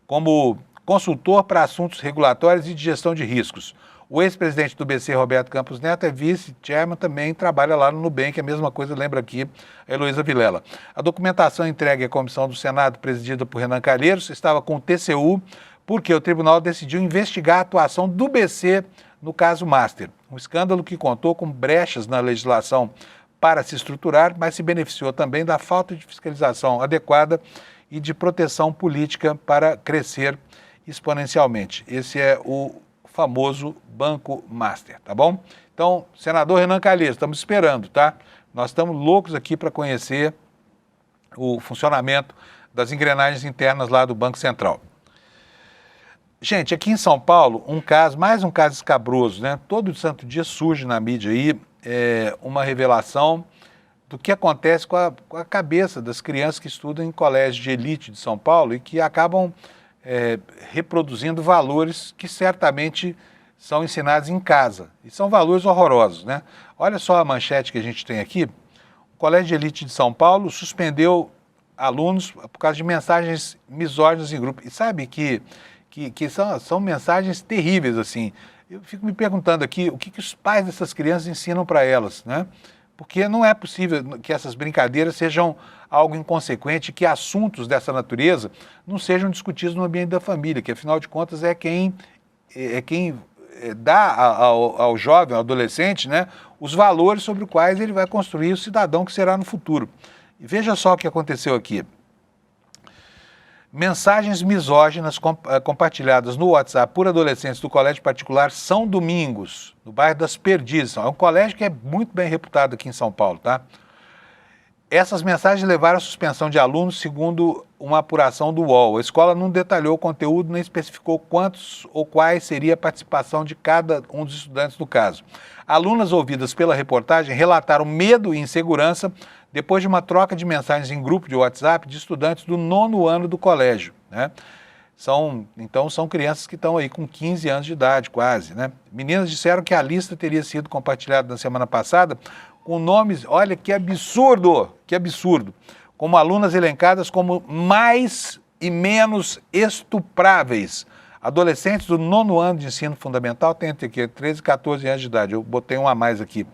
Como consultor para assuntos regulatórios e de gestão de riscos. O ex-presidente do BC, Roberto Campos Neto, é vice-chairman, também trabalha lá no Nubank, a mesma coisa, lembra aqui a Heloísa Vilela. A documentação entregue à comissão do Senado, presidida por Renan Calheiros, estava com o TCU, porque o tribunal decidiu investigar a atuação do BC no caso Master. Um escândalo que contou com brechas na legislação para se estruturar, mas se beneficiou também da falta de fiscalização adequada e de proteção política para crescer exponencialmente. Esse é o famoso Banco Master, tá bom? Então, senador Renan Calheiros, estamos esperando, tá? Nós estamos loucos aqui para conhecer o funcionamento das engrenagens internas lá do Banco Central. Gente, aqui em São Paulo, mais um caso escabroso, né? Todo santo dia surge na mídia aí uma revelação do que acontece com a cabeça das crianças que estudam em colégios de elite de São Paulo e que acabam reproduzindo valores que certamente são ensinados em casa. E são valores horrorosos, né? Olha só a manchete que a gente tem aqui. O Colégio de Elite de São Paulo suspendeu alunos por causa de mensagens misóginas em grupo. E sabe que são mensagens terríveis, assim. Eu fico me perguntando aqui o que os pais dessas crianças ensinam para elas, né? Porque não é possível que essas brincadeiras sejam algo inconsequente, que assuntos dessa natureza não sejam discutidos no ambiente da família, que afinal de contas é quem dá ao jovem, ao adolescente, né, os valores sobre os quais ele vai construir o cidadão que será no futuro. E veja só o que aconteceu aqui. Mensagens misóginas compartilhadas no WhatsApp por adolescentes do colégio particular São Domingos, no bairro das Perdizes. É um colégio que é muito bem reputado aqui em São Paulo, tá? Essas mensagens levaram à suspensão de alunos, segundo uma apuração do UOL. A escola não detalhou o conteúdo, nem especificou quantos ou quais seria a participação de cada um dos estudantes do caso. Alunas ouvidas pela reportagem relataram medo e insegurança depois de uma troca de mensagens em grupo de WhatsApp de estudantes do 9º ano do colégio, né? Então são crianças que estão aí com 15 anos de idade, quase, né? Meninas disseram que a lista teria sido compartilhada na semana passada com nomes, olha que absurdo, como alunas elencadas como mais e menos estupráveis. Adolescentes do 9º ano de ensino fundamental têm entre 13 e 14 anos de idade, eu botei um a mais aqui.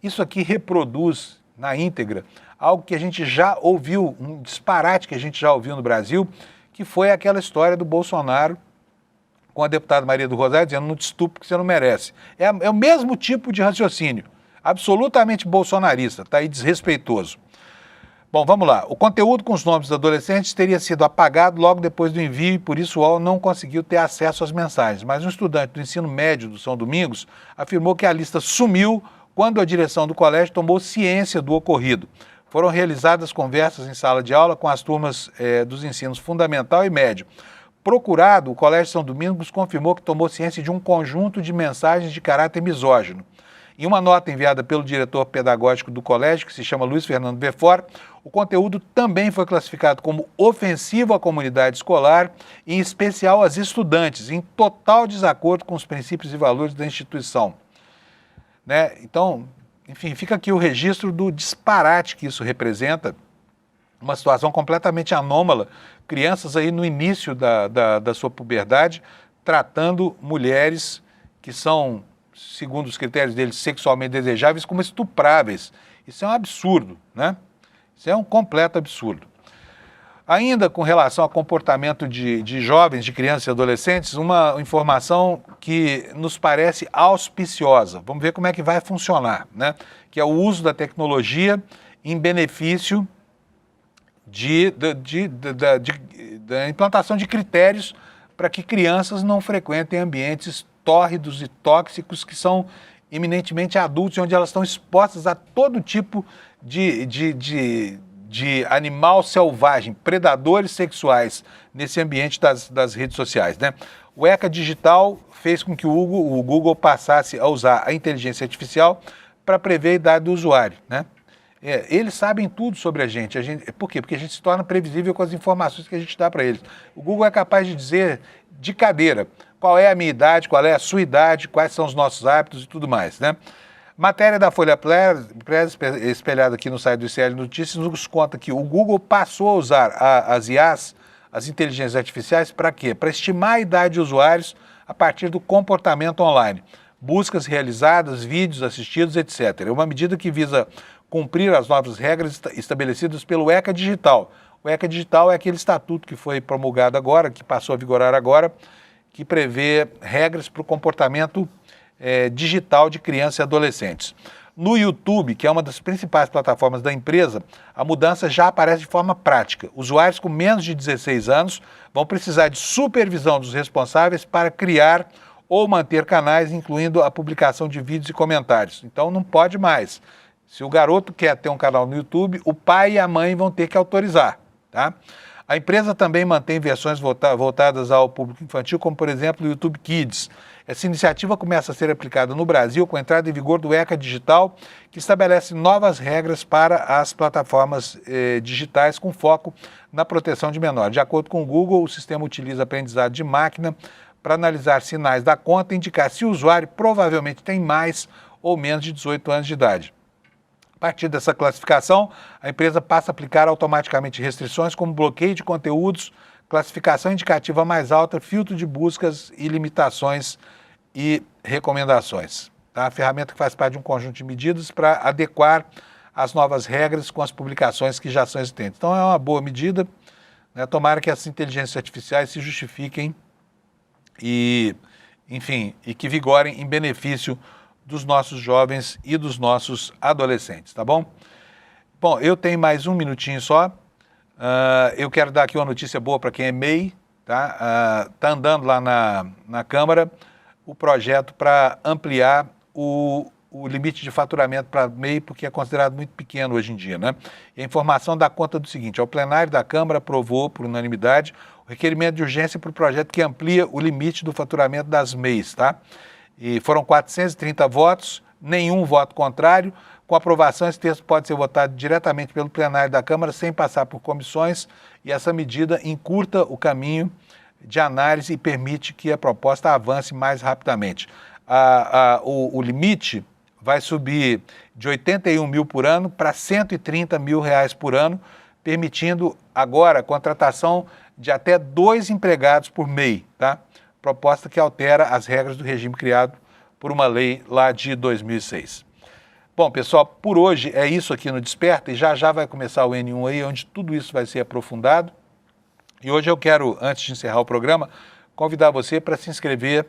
Isso aqui reproduz na íntegra algo que a gente já ouviu, um disparate que a gente já ouviu no Brasil, que foi aquela história do Bolsonaro com a deputada Maria do Rosário dizendo não te estupro que você não merece. É o mesmo tipo de raciocínio, absolutamente bolsonarista, tá aí desrespeitoso. Bom, vamos lá. O conteúdo com os nomes dos adolescentes teria sido apagado logo depois do envio e por isso o UOL não conseguiu ter acesso às mensagens. Mas um estudante do ensino médio do São Domingos afirmou que a lista sumiu quando a direção do colégio tomou ciência do ocorrido. Foram realizadas conversas em sala de aula com as turmas dos ensinos fundamental e médio. Procurado, o Colégio São Domingos confirmou que tomou ciência de um conjunto de mensagens de caráter misógino. Em uma nota enviada pelo diretor pedagógico do colégio, que se chama Luiz Fernando Beaufort, o conteúdo também foi classificado como ofensivo à comunidade escolar, em especial às estudantes, em total desacordo com os princípios e valores da instituição. Né? Então, enfim, fica aqui o registro do disparate que isso representa, uma situação completamente anômala, crianças aí no início da sua puberdade, tratando mulheres que são, segundo os critérios deles, sexualmente desejáveis, como estupráveis. Isso é um absurdo, né? Isso é um completo absurdo. Ainda com relação ao comportamento de jovens, de crianças e adolescentes, uma informação que nos parece auspiciosa. Vamos ver como é que vai funcionar, né? Que é o uso da tecnologia em benefício da implantação de critérios para que crianças não frequentem ambientes tórridos e tóxicos que são eminentemente adultos, onde elas estão expostas a todo tipo de de animal selvagem, predadores sexuais nesse ambiente das redes sociais, né? O ECA Digital fez com que o Google passasse a usar a inteligência artificial para prever a idade do usuário, né? Eles sabem tudo sobre a gente. Por quê? Porque a gente se torna previsível com as informações que a gente dá para eles. O Google é capaz de dizer de cadeira qual é a minha idade, qual é a sua idade, quais são os nossos hábitos e tudo mais, né? Matéria da Folha Press, espelhada aqui no site do ICL Notícias, nos conta que o Google passou a usar as IAs, as inteligências artificiais, para quê? Para estimar a idade de usuários a partir do comportamento online. Buscas realizadas, vídeos assistidos, etc. É uma medida que visa cumprir as novas regras estabelecidas pelo ECA Digital. O ECA Digital é aquele estatuto que foi promulgado agora, que passou a vigorar agora, que prevê regras para o comportamento digital de crianças e adolescentes. No YouTube, que é uma das principais plataformas da empresa, a mudança já aparece de forma prática. Usuários com menos de 16 anos vão precisar de supervisão dos responsáveis para criar ou manter canais, incluindo a publicação de vídeos e comentários. Então não pode mais. Se o garoto quer ter um canal no YouTube, o pai e a mãe vão ter que autorizar, tá? A empresa também mantém versões voltadas ao público infantil, como, por exemplo, o YouTube Kids. Essa iniciativa começa a ser aplicada no Brasil com a entrada em vigor do ECA Digital, que estabelece novas regras para as plataformas digitais com foco na proteção de menores. De acordo com o Google, o sistema utiliza aprendizado de máquina para analisar sinais da conta e indicar se o usuário provavelmente tem mais ou menos de 18 anos de idade. A partir dessa classificação, a empresa passa a aplicar automaticamente restrições como bloqueio de conteúdos, classificação indicativa mais alta, filtro de buscas e limitações e recomendações. Tá? A ferramenta que faz parte de um conjunto de medidas para adequar as novas regras com as publicações que já são existentes. Então é uma boa medida, né? Tomara que essas inteligências artificiais se justifiquem e, enfim, e que vigorem em benefício dos nossos jovens e dos nossos adolescentes, tá bom? Bom, eu tenho mais um minutinho só. Eu quero dar aqui uma notícia boa para quem é MEI, tá? Tá andando lá na Câmara o projeto para ampliar o limite de faturamento para MEI, porque é considerado muito pequeno hoje em dia, né? E a informação dá conta do seguinte: o plenário da Câmara aprovou, por unanimidade, o requerimento de urgência para o projeto que amplia o limite do faturamento das MEIs, tá? E foram 430 votos, nenhum voto contrário. Com aprovação, esse texto pode ser votado diretamente pelo plenário da Câmara, sem passar por comissões, e essa medida encurta o caminho de análise e permite que a proposta avance mais rapidamente. O limite vai subir de 81 mil por ano para 130 mil reais por ano, permitindo agora a contratação de até 2 empregados por MEI, tá? Proposta que altera as regras do regime criado por uma lei lá de 2006. Bom, pessoal, por hoje é isso aqui no Desperta, e já vai começar o N1 aí, onde tudo isso vai ser aprofundado. E hoje eu quero, antes de encerrar o programa, convidar você para se inscrever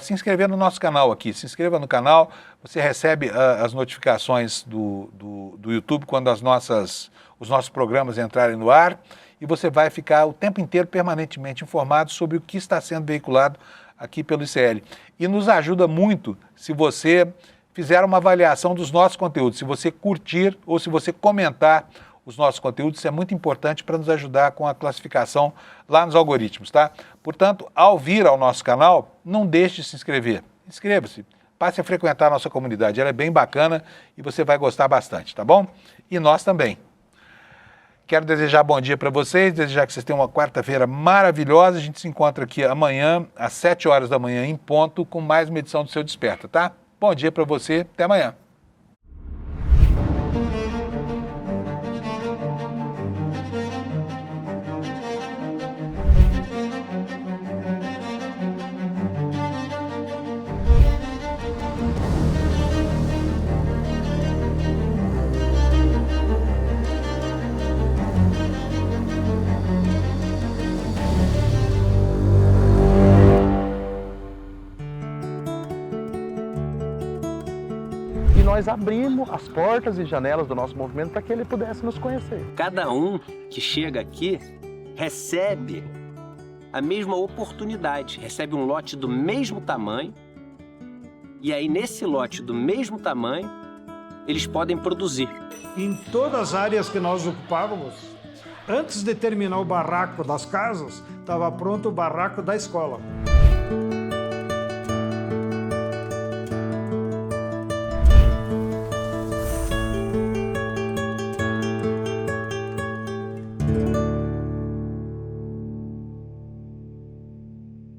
se inscrever no nosso canal aqui. Se inscreva no canal, você recebe as notificações do YouTube quando os nossos programas entrarem no ar, e você vai ficar o tempo inteiro permanentemente informado sobre o que está sendo veiculado aqui pelo ICL. E nos ajuda muito se você fizer uma avaliação dos nossos conteúdos, se você curtir ou se você comentar os nossos conteúdos. Isso é muito importante para nos ajudar com a classificação lá nos algoritmos, tá? Portanto, ao vir ao nosso canal, não deixe de se inscrever. Inscreva-se, passe a frequentar a nossa comunidade, ela é bem bacana e você vai gostar bastante, tá bom? E nós também. Quero desejar bom dia para vocês, desejar que vocês tenham uma quarta-feira maravilhosa. A gente se encontra aqui amanhã, às 7 horas da manhã, em ponto, com mais uma edição do Seu Desperta, tá? Bom dia para você, até amanhã. Nós abrimos as portas e janelas do nosso movimento para que ele pudesse nos conhecer. Cada um que chega aqui recebe a mesma oportunidade, recebe um lote do mesmo tamanho, e aí nesse lote do mesmo tamanho eles podem produzir. Em todas as áreas que nós ocupávamos, antes de terminar o barraco das casas, estava pronto o barraco da escola.